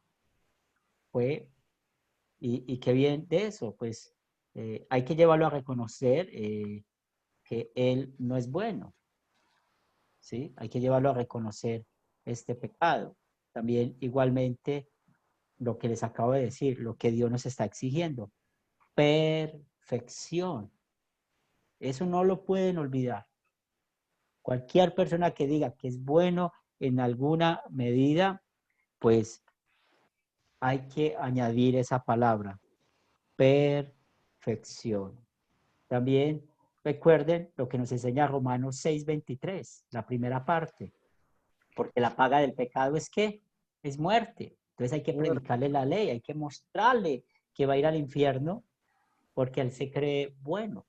fue, y qué bien de eso, pues hay que llevarlo a reconocer que él no es bueno, ¿sí? Hay que llevarlo a reconocer este pecado. También igualmente lo que les acabo de decir, lo que Dios nos está exigiendo, perfección. Eso no lo pueden olvidar. Cualquier persona que diga que es bueno en alguna medida, pues hay que añadir esa palabra, perfección. También recuerden lo que nos enseña Romanos 6:23, la primera parte, porque la paga del pecado es ¿qué? Es muerte. Entonces hay que predicarle la ley, hay que mostrarle que va a ir al infierno porque él se cree bueno.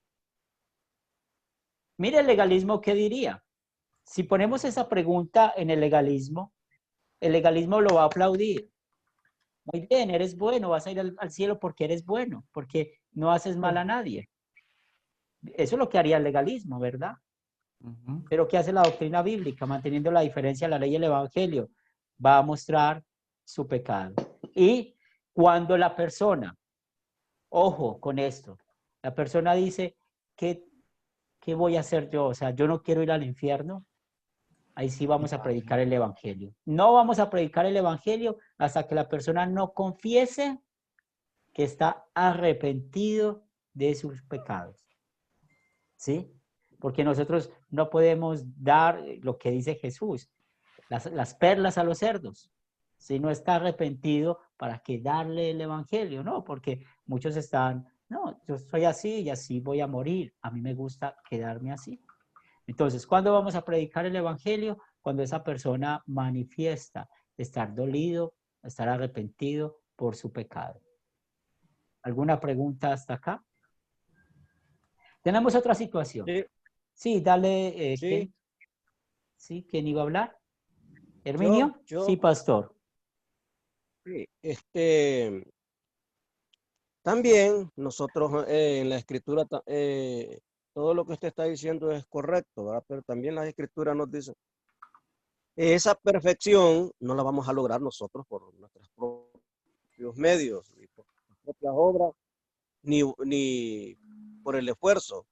Mire el legalismo, ¿qué diría? Si ponemos esa pregunta en el legalismo lo va a aplaudir. Muy bien, eres bueno, vas a ir al cielo porque eres bueno, porque no haces mal a nadie. Eso es lo que haría el legalismo, ¿verdad? Pero ¿qué hace la doctrina bíblica? Manteniendo la diferencia de la ley y el evangelio, va a mostrar su pecado. Y cuando la persona, ojo con esto, la persona dice, ¿qué voy a hacer yo? O sea, yo no quiero ir al infierno. Ahí sí vamos a predicar el evangelio. No vamos a predicar el evangelio hasta que la persona no confiese que está arrepentido de sus pecados. ¿Sí? Porque nosotros no podemos dar lo que dice Jesús. las perlas a los cerdos. Si no está arrepentido, ¿para qué darle el evangelio? No, porque muchos están, no, yo soy así y así voy a morir. A mí me gusta quedarme así. Entonces, ¿cuándo vamos a predicar el evangelio? Cuando esa persona manifiesta estar dolido, estar arrepentido por su pecado. ¿Alguna pregunta hasta acá? Tenemos otra situación. Sí, Sí, dale, sí. ¿quién? ¿Sí? ¿Quién iba a hablar? ¿Herminio? Yo. Sí, pastor. Sí, también nosotros en la escritura, todo lo que usted está diciendo es correcto, ¿verdad? Pero también la escritura nos dice, esa perfección no la vamos a lograr nosotros por nuestros propios medios, ni por nuestras propias obras, ni por el esfuerzo,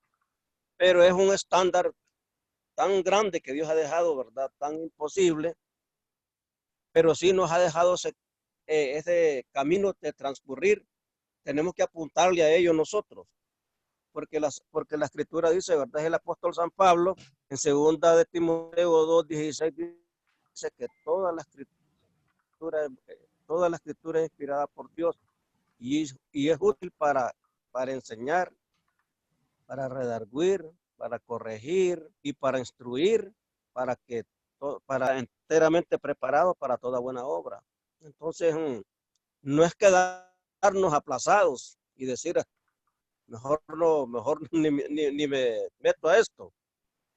pero es un estándar tan grande que Dios ha dejado, ¿verdad? Tan imposible, pero sí nos ha dejado ese camino de transcurrir. Tenemos que apuntarle a ello nosotros, porque la escritura dice, ¿verdad? Es el apóstol San Pablo, en 2 de Timoteo 2:16, dice que toda la escritura es inspirada por Dios y es útil para enseñar, para redarguir, para corregir y para instruir, para enteramente preparado para toda buena obra. Entonces, no es quedarnos aplazados y decir, mejor ni me meto a esto,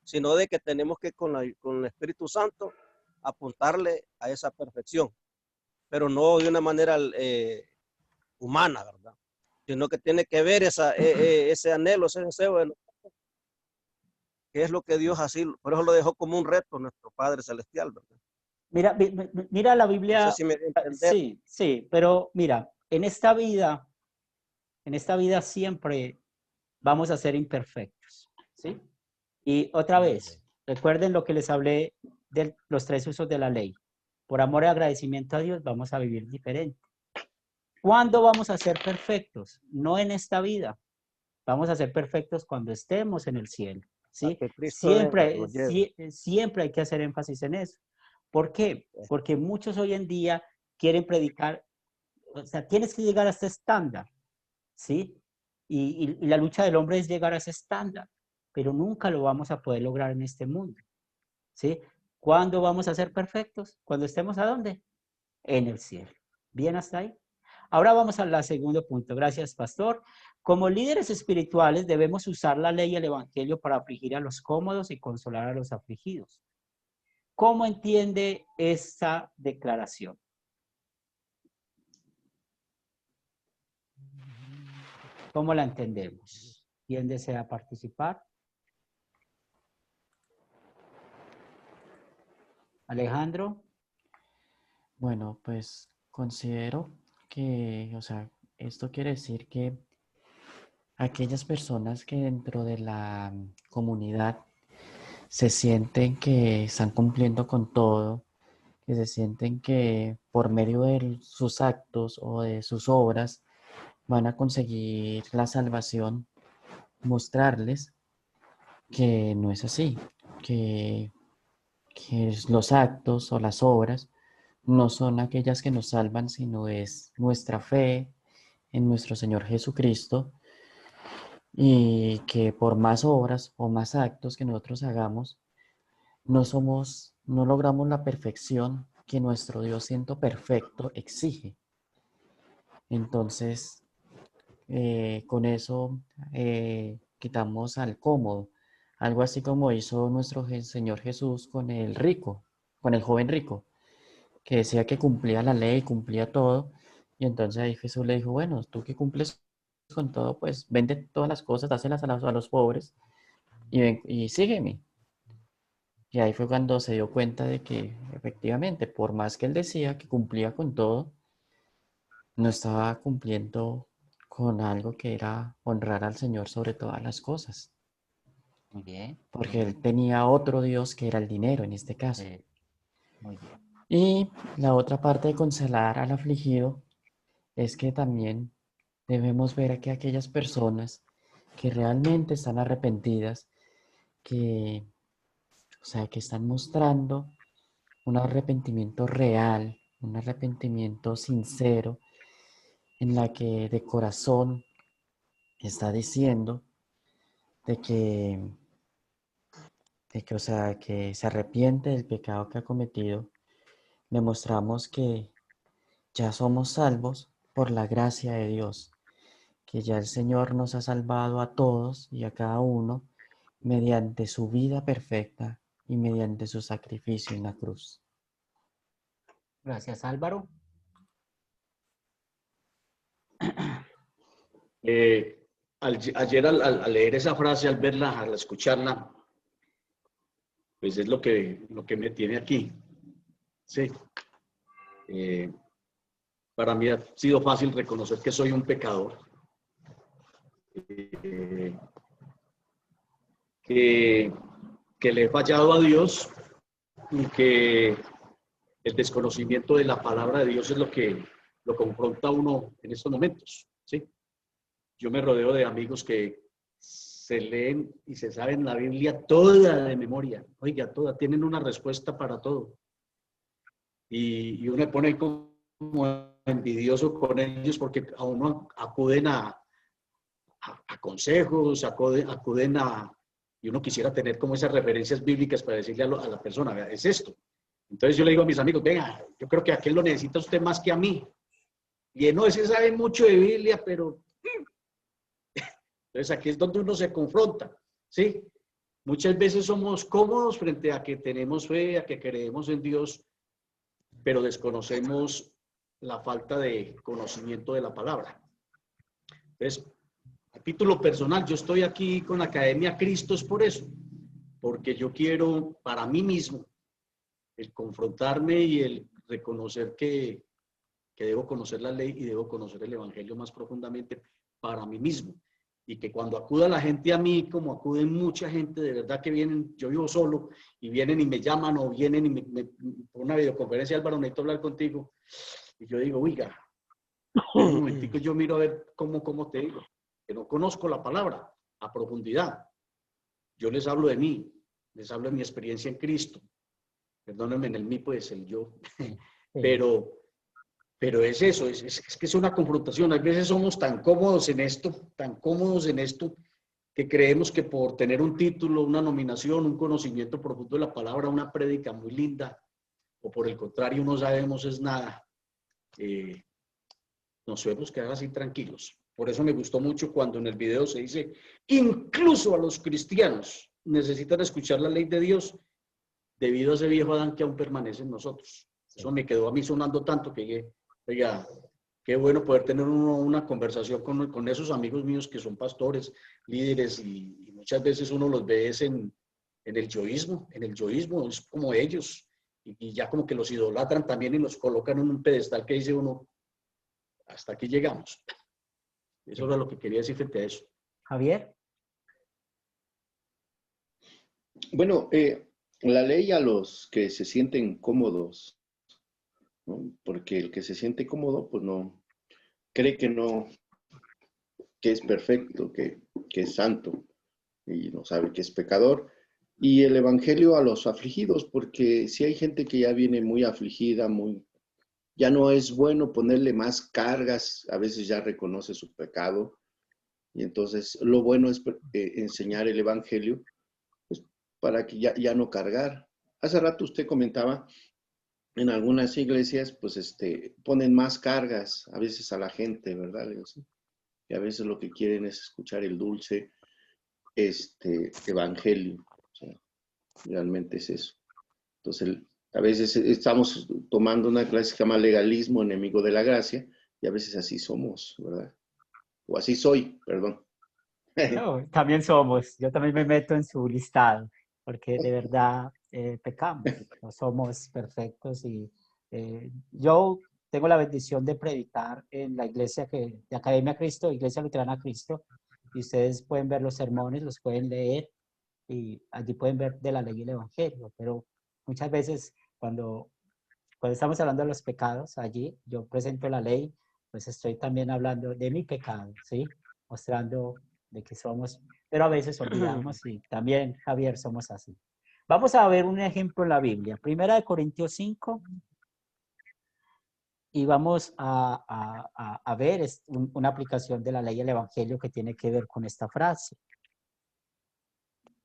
sino de que tenemos que con el Espíritu Santo apuntarle a esa perfección, pero no de una manera humana, ¿verdad? Sino que tiene que ver ese anhelo, ese deseo, que es lo que Dios así, por eso lo dejó como un reto nuestro Padre Celestial, ¿verdad? Mira la No Biblia, sé si me voy a entender. sí, pero mira, en esta vida siempre vamos a ser imperfectos, ¿sí? Y otra vez, recuerden lo que les hablé de los 3 usos de la ley. Por amor y agradecimiento a Dios vamos a vivir diferente. ¿Cuándo vamos a ser perfectos? No en esta vida. Vamos a ser perfectos cuando estemos en el cielo, Para ¿sí? que Cristo Siempre, nos lleve. siempre hay que hacer énfasis en eso. ¿Por qué? Porque muchos hoy en día quieren predicar, o sea, tienes que llegar a este estándar, ¿sí? Y la lucha del hombre es llegar a ese estándar, pero nunca lo vamos a poder lograr en este mundo, ¿sí? ¿Cuándo vamos a ser perfectos? Cuando estemos ¿a dónde? En el cielo. ¿Bien hasta ahí? Ahora vamos al segundo punto. Gracias, pastor. Como líderes espirituales debemos usar la ley y el evangelio para afligir a los cómodos y consolar a los afligidos. ¿Cómo entiende esta declaración? ¿Cómo la entendemos? ¿Quién desea participar? Alejandro. Bueno, pues considero que, o sea, esto quiere decir que aquellas personas que dentro de la comunidad se sienten que están cumpliendo con todo, que se sienten que por medio de sus actos o de sus obras van a conseguir la salvación, mostrarles que no es así, que, que los actos o las obras no son aquellas que nos salvan, sino es nuestra fe en nuestro Señor Jesucristo, y que por más obras o más actos que nosotros hagamos, no logramos la perfección que nuestro Dios siendo perfecto exige. Entonces, con eso quitamos al cómodo, algo así como hizo nuestro Señor Jesús con el rico, con el joven rico, que decía que cumplía la ley, cumplía todo, y entonces ahí Jesús le dijo, bueno, tú que cumples con todo, pues vende todas las cosas, dáselas a los pobres y sígueme. Y ahí fue cuando se dio cuenta de que efectivamente, por más que él decía que cumplía con todo, no estaba cumpliendo con algo que era honrar al Señor sobre todas las cosas, Muy bien. porque él tenía otro Dios que era el dinero en este caso. Muy bien. Y la otra parte de consolar al afligido es que también debemos ver a que aquellas personas que realmente están arrepentidas, que, o sea, que están mostrando un arrepentimiento real, un arrepentimiento sincero, en la que de corazón está diciendo de que, o sea, que se arrepiente del pecado que ha cometido, demostramos que ya somos salvos por la gracia de Dios, que ya el Señor nos ha salvado a todos y a cada uno mediante su vida perfecta y mediante su sacrificio en la cruz. Gracias, Álvaro. Ayer al leer esa frase, al verla, al escucharla, pues es lo que me tiene aquí. Sí. Para mí ha sido fácil reconocer que soy un pecador. Que le he fallado a Dios y que el desconocimiento de la palabra de Dios es lo que lo confronta a uno en estos momentos. ¿Sí? Yo me rodeo de amigos que se leen y se saben la Biblia toda de memoria. Oiga, toda, tienen una respuesta para todo. Y uno me pone como envidioso con ellos porque a uno acuden a consejos, acuden a... Y uno quisiera tener como esas referencias bíblicas para decirle a la persona, vea, es esto. Entonces yo le digo a mis amigos, venga, yo creo que aquel lo necesita usted más que a mí. Y no, ese sabe mucho de Biblia, pero... Entonces aquí es donde uno se confronta, ¿sí? Muchas veces somos cómodos frente a que tenemos fe, a que creemos en Dios, pero desconocemos la falta de conocimiento de la palabra. Entonces, a título personal, yo estoy aquí con la Academia Cristo es por eso, porque yo quiero para mí mismo el confrontarme y el reconocer que debo conocer la ley y debo conocer el Evangelio más profundamente para mí mismo. Y que cuando acuda la gente a mí, como acuden mucha gente, de verdad que vienen, yo vivo solo, y vienen y me llaman o vienen y por una videoconferencia, Álvaro, necesito hablar contigo. Y yo digo, oiga, un momentico, yo miro a ver cómo te digo, que no conozco la palabra a profundidad. Yo les hablo de mí, les hablo de mi experiencia en Cristo. Perdónenme, en el mí pues el yo. Sí. Pero es eso, es que es una confrontación. A veces somos tan cómodos en esto, que creemos que por tener un título, una nominación, un conocimiento profundo de la palabra, una prédica muy linda, o por el contrario, no sabemos es nada, nos podemos quedar así tranquilos. Por eso me gustó mucho cuando en el video se dice, incluso a los cristianos necesitan escuchar la ley de Dios debido a ese viejo Adán que aún permanece en nosotros. Eso me quedó a mí sonando tanto que, oiga, qué bueno poder tener una conversación con esos amigos míos que son pastores, líderes, y muchas veces uno los ve en el yoísmo, es como ellos, y ya como que los idolatran también y los colocan en un pedestal que dice uno, hasta aquí llegamos. Eso era lo que quería decir frente a eso. Javier. Bueno, la ley a los que se sienten cómodos, ¿no? Porque el que se siente cómodo, pues no, cree que no, que es perfecto, que es santo, y no sabe que es pecador. Y el evangelio a los afligidos, porque si hay gente que ya viene muy afligida, ya no es bueno ponerle más cargas, a veces ya reconoce su pecado, y entonces lo bueno es enseñar el evangelio, pues, para que ya no cargar. Hace rato usted comentaba, en algunas iglesias, pues ponen más cargas a veces a la gente, ¿verdad? Y a veces lo que quieren es escuchar el dulce evangelio. O sea, realmente es eso. Entonces, a veces estamos tomando una clase que se llama legalismo, enemigo de la gracia, y a veces así somos, ¿verdad? O así soy, perdón. No, también somos, yo también me meto en su listado, porque de verdad pecamos, no somos perfectos y yo tengo la bendición de predicar en la iglesia de Academia Cristo, Iglesia Luterana Cristo, y ustedes pueden ver los sermones, los pueden leer y allí pueden ver de la ley y el evangelio, pero muchas veces cuando estamos hablando de los pecados, allí yo presento la ley, pues estoy también hablando de mi pecado, ¿sí? Mostrando de que somos, pero a veces olvidamos y también, Javier, somos así. Vamos a ver un ejemplo en la Biblia. Primera de Corintios 5. Y vamos a ver una aplicación de la ley del Evangelio que tiene que ver con esta frase.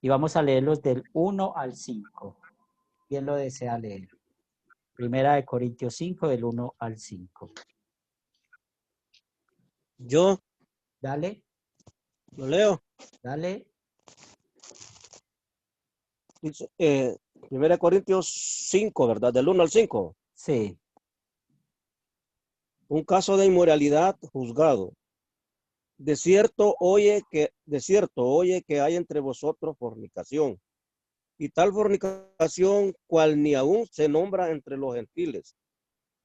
Y vamos a leerlos del 1 al 5. ¿Quién lo desea leer? Primera de Corintios 5, del 1 al 5. Yo Dale, lo leo. dale. Dice, 1 Corintios 5, ¿verdad? Del 1 al 5. Sí. Un caso de inmoralidad juzgado. De cierto oye que hay entre vosotros fornicación, y tal fornicación cual ni aún se nombra entre los gentiles,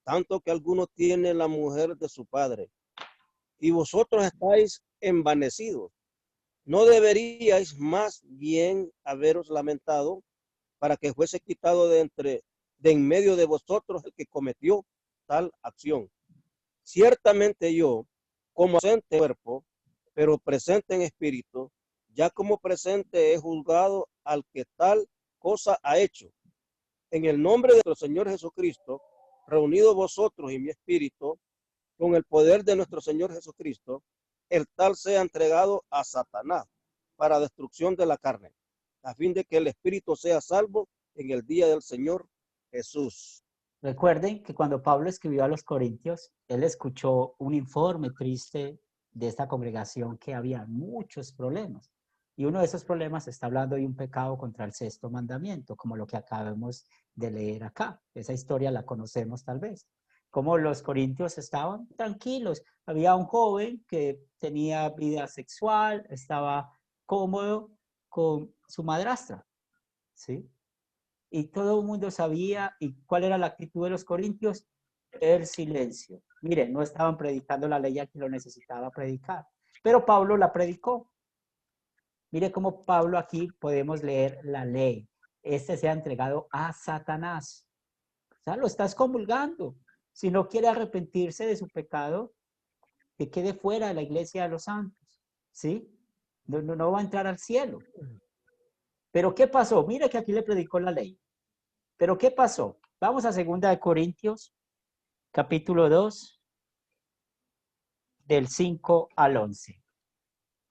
tanto que alguno tiene la mujer de su padre, y vosotros estáis envanecidos. ¿No deberíais más bien haberos lamentado para que fuese quitado de en medio de vosotros el que cometió tal acción? Ciertamente yo, como ausente en cuerpo, pero presente en espíritu, ya como presente he juzgado al que tal cosa ha hecho. En el nombre de nuestro Señor Jesucristo, reunidos vosotros y mi espíritu, con el poder de nuestro Señor Jesucristo, el tal sea entregado a Satanás para destrucción de la carne, a fin de que el espíritu sea salvo en el día del Señor Jesús. Recuerden que cuando Pablo escribió a los Corintios, él escuchó un informe triste de esta congregación que había muchos problemas. Y uno de esos problemas está hablando de un pecado contra el sexto mandamiento, como lo que acabamos de leer acá. Esa historia la conocemos tal vez. Como los corintios estaban tranquilos. Había un joven que tenía vida sexual, estaba cómodo con su madrastra, ¿sí? Y todo el mundo sabía. ¿Y cuál era la actitud de los corintios? El silencio. Miren, no estaban predicando la ley a quien lo necesitaba predicar, pero Pablo la predicó. Mire cómo Pablo aquí podemos leer la ley. Este se ha entregado a Satanás. O sea, lo está excomulgando. Si no quiere arrepentirse de su pecado, que quede fuera de la iglesia de los santos. ¿Sí? No va a entrar al cielo. Pero ¿qué pasó? Mire que aquí le predicó la ley. Pero ¿qué pasó? Vamos a 2 Corintios, capítulo 2, del 5 al 11.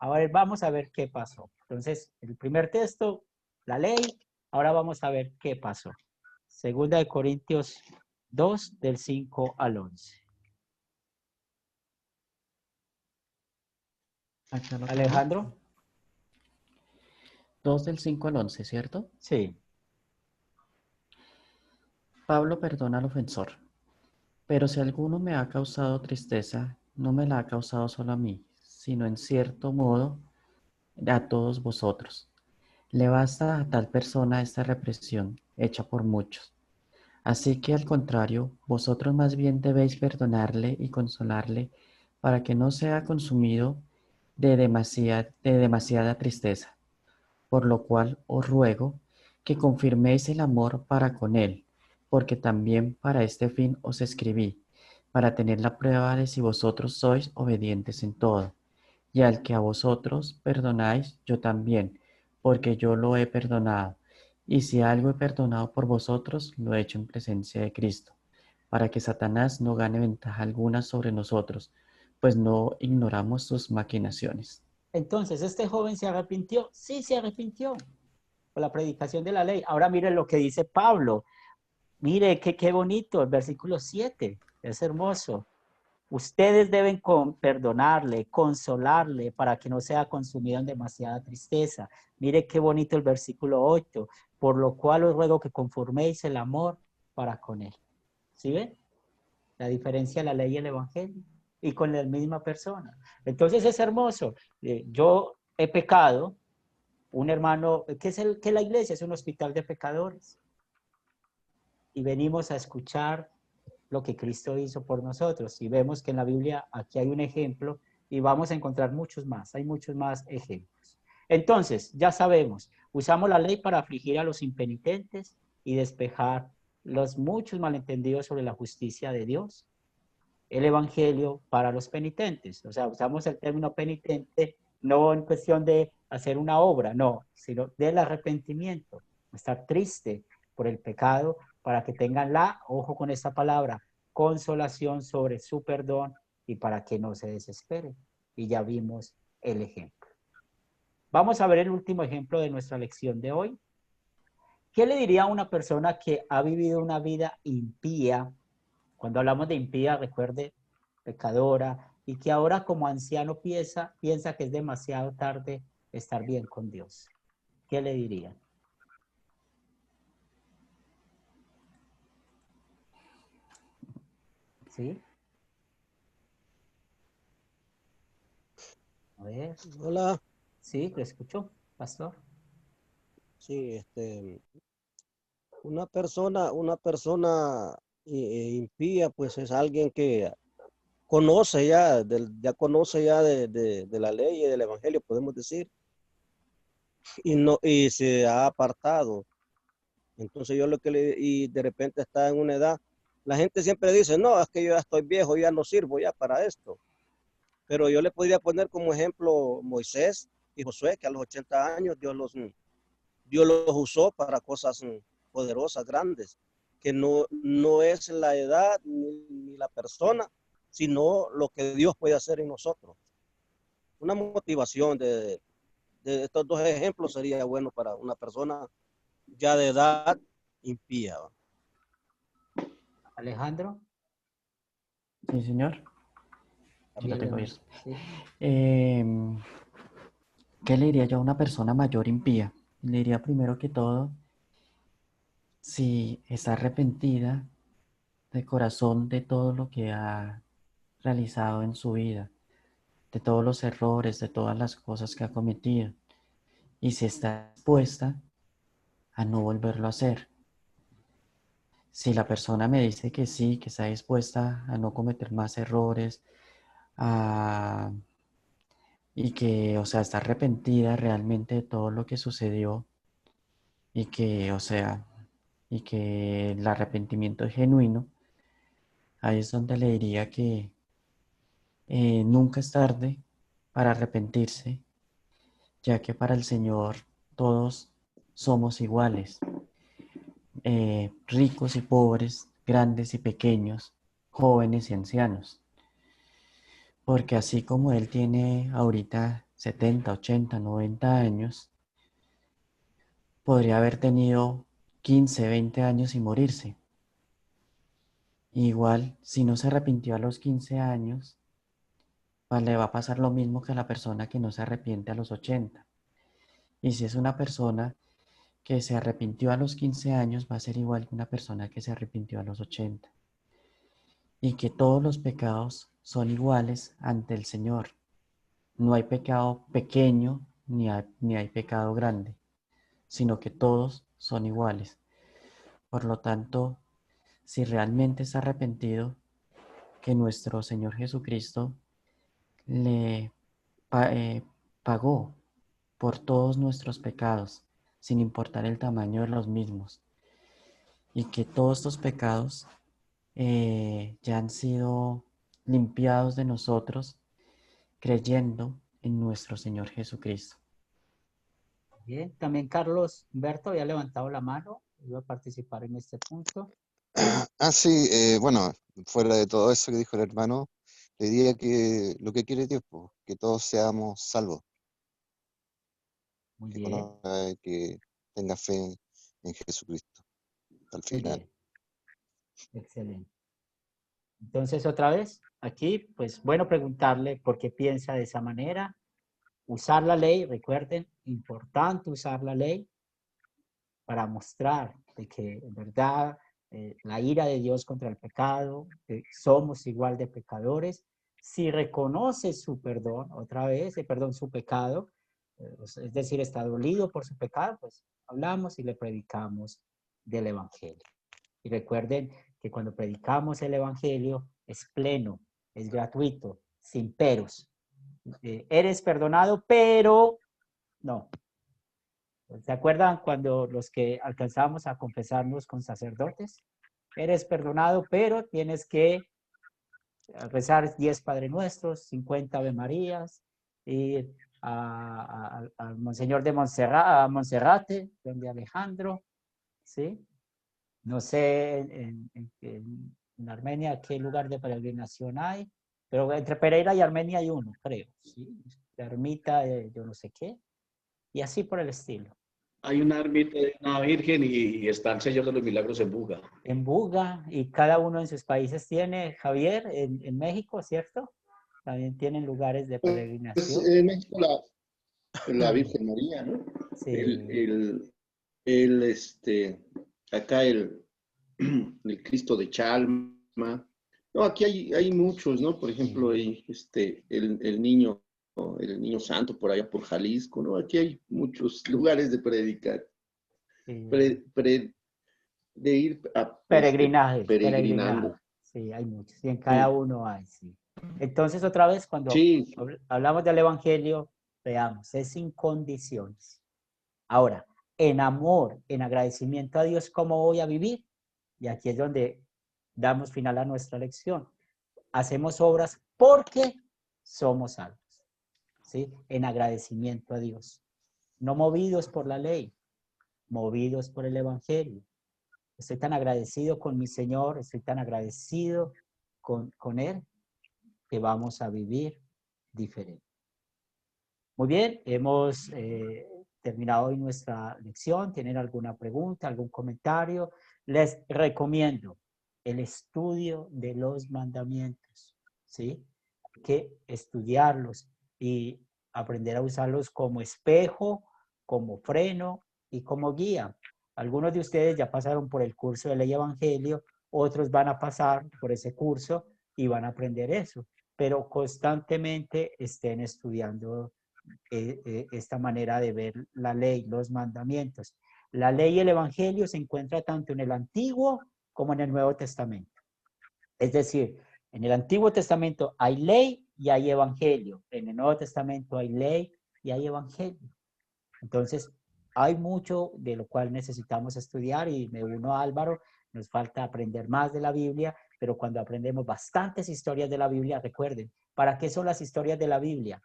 Ahora vamos a ver qué pasó. Entonces, el primer texto, la ley. Ahora vamos a ver qué pasó. 2 Corintios 2, del 5 al 11. Acá lo tengo. Alejandro. 2 del 5 al 11, ¿cierto? Sí. Pablo perdona al ofensor. Pero si alguno me ha causado tristeza, no me la ha causado solo a mí, sino en cierto modo a todos vosotros. Le basta a tal persona esta represión hecha por muchos. Así que al contrario, vosotros más bien debéis perdonarle y consolarle para que no sea consumido de demasiada tristeza. Por lo cual os ruego que confirméis el amor para con él, porque también para este fin os escribí, para tener la prueba de si vosotros sois obedientes en todo. Y al que a vosotros perdonáis, yo también, porque yo lo he perdonado. Y si algo he perdonado por vosotros, lo he hecho en presencia de Cristo, para que Satanás no gane ventaja alguna sobre nosotros, pues no ignoramos sus maquinaciones. Entonces, ¿este joven se arrepintió? Sí, se arrepintió por la predicación de la ley. Ahora miren lo que dice Pablo. Mire, qué bonito, el versículo 7. Es hermoso. Ustedes deben perdonarle, consolarle para que no sea consumido en demasiada tristeza. Mire qué bonito el versículo 8. Por lo cual os ruego que conforméis el amor para con él. ¿Sí ven? La diferencia de la ley y el evangelio. Y con la misma persona. Entonces es hermoso. Yo he pecado. Un hermano, ¿qué es la iglesia? Es un hospital de pecadores. Y venimos a escuchar lo que Cristo hizo por nosotros. Y vemos que en la Biblia aquí hay un ejemplo y vamos a encontrar muchos más. Hay muchos más ejemplos. Entonces, ya sabemos, usamos la ley para afligir a los impenitentes y despejar los muchos malentendidos sobre la justicia de Dios. El evangelio para los penitentes. O sea, usamos el término penitente no en cuestión de hacer una obra, no, sino del arrepentimiento. estar triste por el pecado, para que tengan ojo con esta palabra, consolación sobre su perdón y para que no se desesperen. Y ya vimos el ejemplo. Vamos a ver el último ejemplo de nuestra lección de hoy. ¿Qué le diría a una persona que ha vivido una vida impía? Cuando hablamos de impía, recuerde, pecadora, y que ahora como anciano piensa que es demasiado tarde estar bien con Dios. ¿Qué le diría? ¿Sí? A ver. Hola, Sí, lo escucho, pastor. sí, una persona impía, pues es alguien que conoce ya, ya conoce ya de la ley y del evangelio, podemos decir, y se ha apartado. Entonces y de repente está en una edad, la gente siempre dice, no, es que yo ya estoy viejo, ya no sirvo ya para esto. Pero yo le podría poner como ejemplo Moisés y Josué, que a los 80 años Dios los usó para cosas poderosas, grandes, que no es la edad ni la persona, sino lo que Dios puede hacer en nosotros. Una motivación de estos dos ejemplos sería bueno para una persona ya de edad impía. Alejandro. Sí, señor. Sí, lo tengo Bien, abierto. sí. ¿Qué le diría yo a una persona mayor impía? Le diría primero que todo, si está arrepentida de corazón de todo lo que ha realizado en su vida, de todos los errores, de todas las cosas que ha cometido, y si está dispuesta a no volverlo a hacer. Si la persona me dice que sí, que está dispuesta a no cometer más errores, a y que, o sea, está arrepentida realmente de todo lo que sucedió y que, o sea, y que el arrepentimiento es genuino, ahí es donde le diría que nunca es tarde para arrepentirse, ya que para el Señor todos somos iguales, ricos y pobres, grandes y pequeños, jóvenes y ancianos, porque así como Él tiene ahorita 70, 80, 90 años, podría haber tenido 15, 20 años y morirse. Igual, si no se arrepintió a los 15 años, pues le va a pasar lo mismo que a la persona que no se arrepiente a los 80. Y si es una persona que se arrepintió a los 15 años, va a ser igual que una persona que se arrepintió a los 80. Y que todos los pecados son iguales ante el Señor. No hay pecado pequeño ni hay pecado grande, sino que todos son iguales. Por lo tanto, si realmente está arrepentido, que nuestro Señor Jesucristo le pagó por todos nuestros pecados, sin importar el tamaño de los mismos, y que todos estos pecados ya han sido limpiados de nosotros creyendo en nuestro Señor Jesucristo. Bien, también Carlos Humberto había levantado la mano, iba a participar en este punto. Sí, bueno, fuera de todo eso que dijo el hermano, le diría que lo que quiere Dios, pues, que todos seamos salvos, Muy que bien, conozca, que tenga fe en Jesucristo al muy final. bien, excelente. Entonces, otra vez, aquí, pues bueno preguntarle por qué piensa de esa manera. Usar la ley, recuerden, importante usar la ley para mostrar de que en verdad la ira de Dios contra el pecado, que somos igual de pecadores. Si reconoce su perdón, otra vez, perdón, su pecado, es decir, está dolido por su pecado, pues hablamos y le predicamos del Evangelio. Y recuerden que cuando predicamos el Evangelio es pleno, es gratuito, sin peros. Eres perdonado, pero no. ¿Se acuerdan cuando los que alcanzábamos a confesarnos con sacerdotes? Eres perdonado, pero tienes que rezar 10 Padre Nuestros, 50 Ave Marías, y al Monseñor de Montserrat, a Monserrate, donde Alejandro, ¿sí? No sé en Armenia qué lugar de peregrinación hay, pero entre Pereira y Armenia hay uno, creo, ¿sí? La ermita de yo no sé qué, y así por el estilo. Hay una ermita de una virgen y está el Señor de los Milagros en Buga. En Buga, y cada uno en sus países tiene, Javier, en México, ¿cierto? También tienen lugares de Pues peregrinación. en México la Virgen María, ¿no? Sí. Acá el Cristo de Chalma. No, aquí hay muchos, ¿no? Por ejemplo, hay el niño santo por allá por Jalisco, ¿no? Aquí hay muchos lugares de predicar, de ir a Peregrinajes, peregrinando. Sí, hay muchos, y en cada uno hay, sí. Entonces, otra vez, cuando Sí. hablamos del Evangelio, veamos, es sin condiciones. Ahora, en amor, en agradecimiento a Dios, ¿cómo voy a vivir? Y aquí es donde damos final a nuestra lección. Hacemos obras porque somos salvos, ¿sí? En agradecimiento a Dios. No movidos por la ley, movidos por el Evangelio. Estoy tan agradecido con mi Señor, estoy tan agradecido con Él, que vamos a vivir diferente. Muy bien, hemos terminado hoy nuestra lección. ¿Tienen alguna pregunta, algún comentario? Les recomiendo el estudio de los mandamientos, ¿sí? Hay que estudiarlos y aprender a usarlos como espejo, como freno y como guía. Algunos de ustedes ya pasaron por el curso de Ley y Evangelio, otros van a pasar por ese curso y van a aprender eso, pero constantemente estén estudiando esta manera de ver la ley, los mandamientos. La ley y el Evangelio se encuentran tanto en el Antiguo como en el Nuevo Testamento. Es decir, en el Antiguo Testamento hay ley y hay Evangelio. En el Nuevo Testamento hay ley y hay Evangelio. Entonces, hay mucho de lo cual necesitamos estudiar y me uno a Álvaro, nos falta aprender más de la Biblia, pero cuando aprendemos bastantes historias de la Biblia, recuerden, ¿para qué son las historias de la Biblia?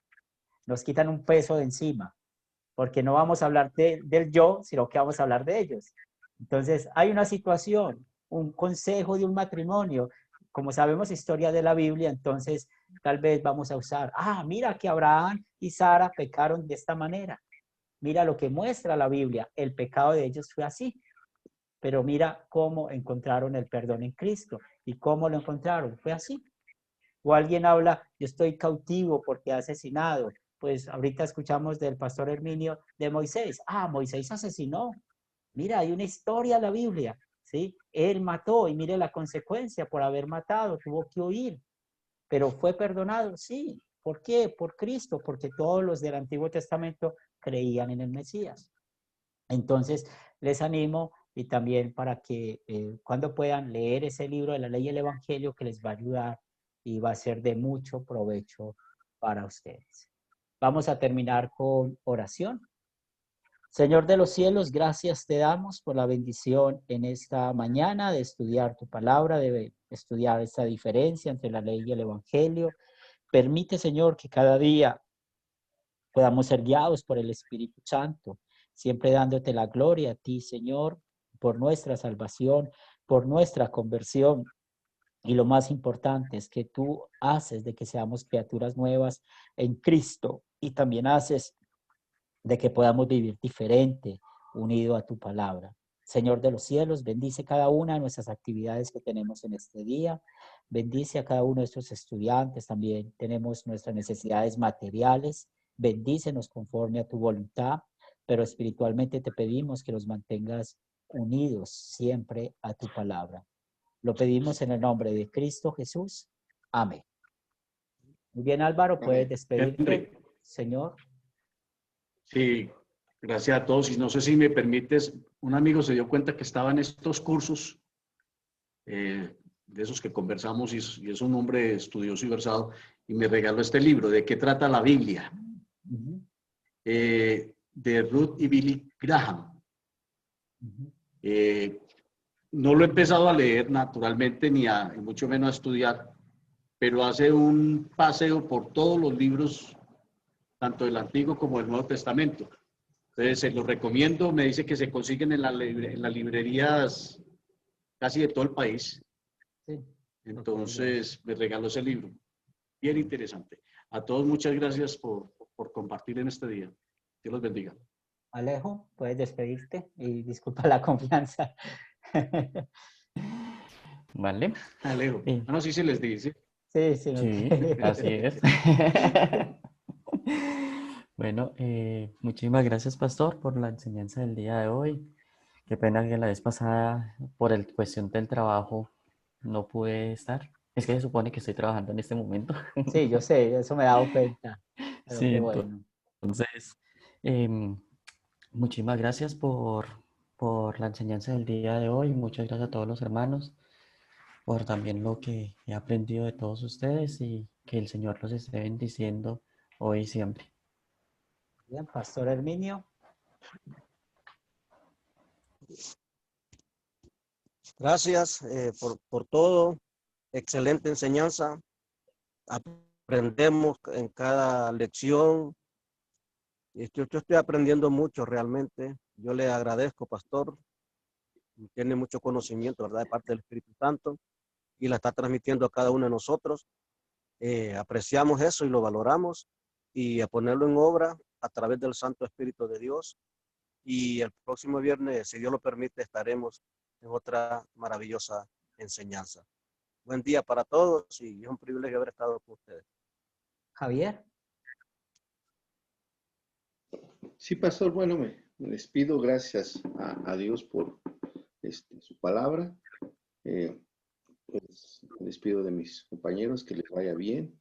Nos quitan un peso de encima, porque no vamos a hablar del yo, sino que vamos a hablar de ellos. Entonces, hay una situación, un consejo de un matrimonio, como sabemos historia de la Biblia, entonces tal vez vamos a usar, mira que Abraham y Sara pecaron de esta manera. Mira lo que muestra la Biblia, el pecado de ellos fue así, pero mira cómo encontraron el perdón en Cristo y cómo lo encontraron, fue así. O alguien habla, yo estoy cautivo porque he asesinado. Pues ahorita escuchamos del pastor Herminio de Moisés. Moisés asesinó. Mira, hay una historia en la Biblia, ¿sí? Él mató y mire la consecuencia por haber matado, tuvo que huir. Pero fue perdonado, sí. ¿Por qué? Por Cristo, porque todos los del Antiguo Testamento creían en el Mesías. Entonces, les animo y también para que cuando puedan leer ese libro de la ley y el evangelio que les va a ayudar y va a ser de mucho provecho para ustedes. Vamos a terminar con oración. Señor de los cielos, gracias te damos por la bendición en esta mañana de estudiar tu palabra, de estudiar esta diferencia entre la ley y el evangelio. Permite, Señor, que cada día podamos ser guiados por el Espíritu Santo, siempre dándote la gloria a ti, Señor, por nuestra salvación, por nuestra conversión. Y lo más importante es que tú haces de que seamos criaturas nuevas en Cristo y también haces de que podamos vivir diferente, unido a tu palabra. Señor de los cielos, bendice cada una de nuestras actividades que tenemos en este día. Bendice a cada uno de estos estudiantes. También tenemos nuestras necesidades materiales. Bendícenos conforme a tu voluntad, pero espiritualmente te pedimos que los mantengas unidos siempre a tu palabra. Lo pedimos en el nombre de Cristo Jesús. Amén. Muy bien, Álvaro, puedes despedirte, Henry. Señor. Sí, gracias a todos. Y no sé si me permites, un amigo se dio cuenta que estaba en estos cursos, de esos que conversamos, y es un hombre estudioso y versado, y me regaló este libro, ¿de qué trata la Biblia? De Ruth y Billy Graham. No lo he empezado a leer naturalmente, ni mucho menos a estudiar, pero hace un paseo por todos los libros tanto del Antiguo como del Nuevo Testamento. Entonces, se los recomiendo. Me dice que se consiguen en las librerías casi de todo el país. Sí. Entonces, me regaló ese libro. Bien interesante. A todos, muchas gracias por compartir en este día. Dios los bendiga. Alejo, puedes despedirte y disculpa la confianza. ¿Vale? Alejo. Sí. No, sí se les dice. Sí, sí. Sí, así es. Bueno, muchísimas gracias, Pastor, por la enseñanza del día de hoy. Qué pena que la vez pasada, por el cuestión del trabajo, no pude estar. Es que se supone que estoy trabajando en este momento. Sí, yo sé, eso me he dado cuenta. Pero Sí, qué bueno. entonces, em, muchísimas gracias por la enseñanza del día de hoy. Muchas gracias a todos los hermanos por también lo que he aprendido de todos ustedes y que el Señor los esté bendiciendo hoy y siempre. Bien, Pastor Herminio. Gracias por todo. Excelente enseñanza. Aprendemos en cada lección. Yo estoy aprendiendo mucho realmente. Yo le agradezco, pastor. Tiene mucho conocimiento, ¿verdad? De parte del Espíritu Santo y la está transmitiendo a cada uno de nosotros. Apreciamos eso y lo valoramos y a ponerlo en obra a través del Santo Espíritu de Dios. Y el próximo viernes, si Dios lo permite, estaremos en otra maravillosa enseñanza. Buen día para todos y es un privilegio haber estado con ustedes. Javier. Sí, pastor, bueno, me despido. Gracias a Dios por su palabra. Pues me despido de mis compañeros, que les vaya bien,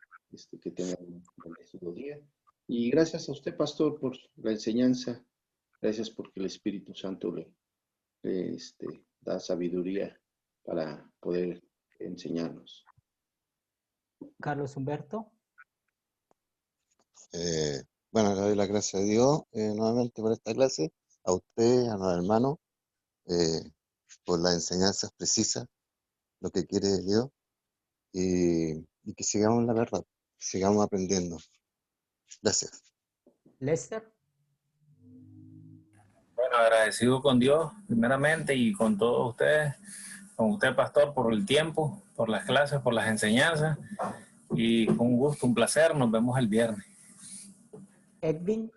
que tengan un bendecido día. Y gracias a usted, pastor, por la enseñanza. Gracias porque el Espíritu Santo le da sabiduría para poder enseñarnos. Carlos Humberto. Bueno, le doy las gracias a Dios nuevamente por esta clase, a usted, a los hermanos, por las enseñanzas precisas, lo que quiere Dios, y que sigamos la verdad, que sigamos aprendiendo. Gracias. Lester. Bueno, agradecido con Dios, primeramente, y con todos ustedes, con usted, pastor, por el tiempo, por las clases, por las enseñanzas, y con un gusto, un placer. Nos vemos el viernes. Edwin.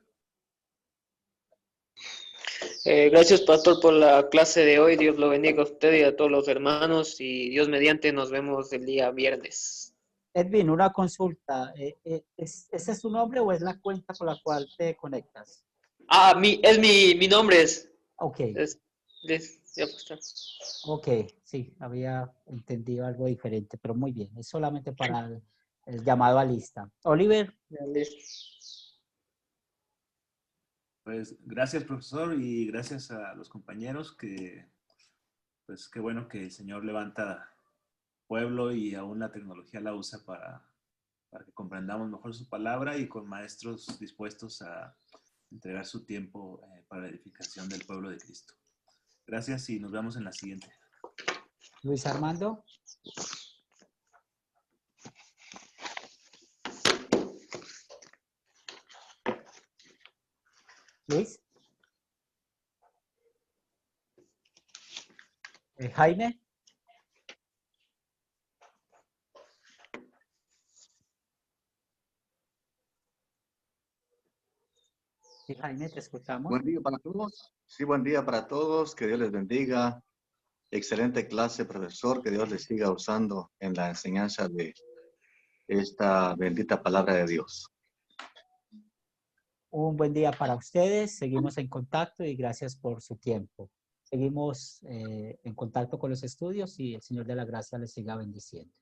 Gracias, pastor, por la clase de hoy. Dios lo bendiga a usted y a todos los hermanos. Y Dios mediante, nos vemos el día viernes. Edwin, una consulta. ¿Ese es su nombre o es la cuenta con la cual te conectas? Mi nombre es. Ok. Ya pues, Ok, sí, había entendido algo diferente, pero muy bien. Es solamente para el llamado a lista. Oliver. Pues gracias, profesor, y gracias a los compañeros pues qué bueno que el Señor levanta pueblo y aún la tecnología la usa para que comprendamos mejor su palabra y con maestros dispuestos a entregar su tiempo para la edificación del pueblo de Cristo. Gracias y nos vemos en la siguiente. Luis Armando. Luis. Jaime. Sí, Jaime, te escuchamos. Buen día para todos. Sí, buen día para todos. Que Dios les bendiga. Excelente clase, profesor. Que Dios les siga usando en la enseñanza de esta bendita palabra de Dios. Un buen día para ustedes. Seguimos en contacto y gracias por su tiempo. Seguimos en contacto con los estudios y el Señor de la Gracia les siga bendiciendo.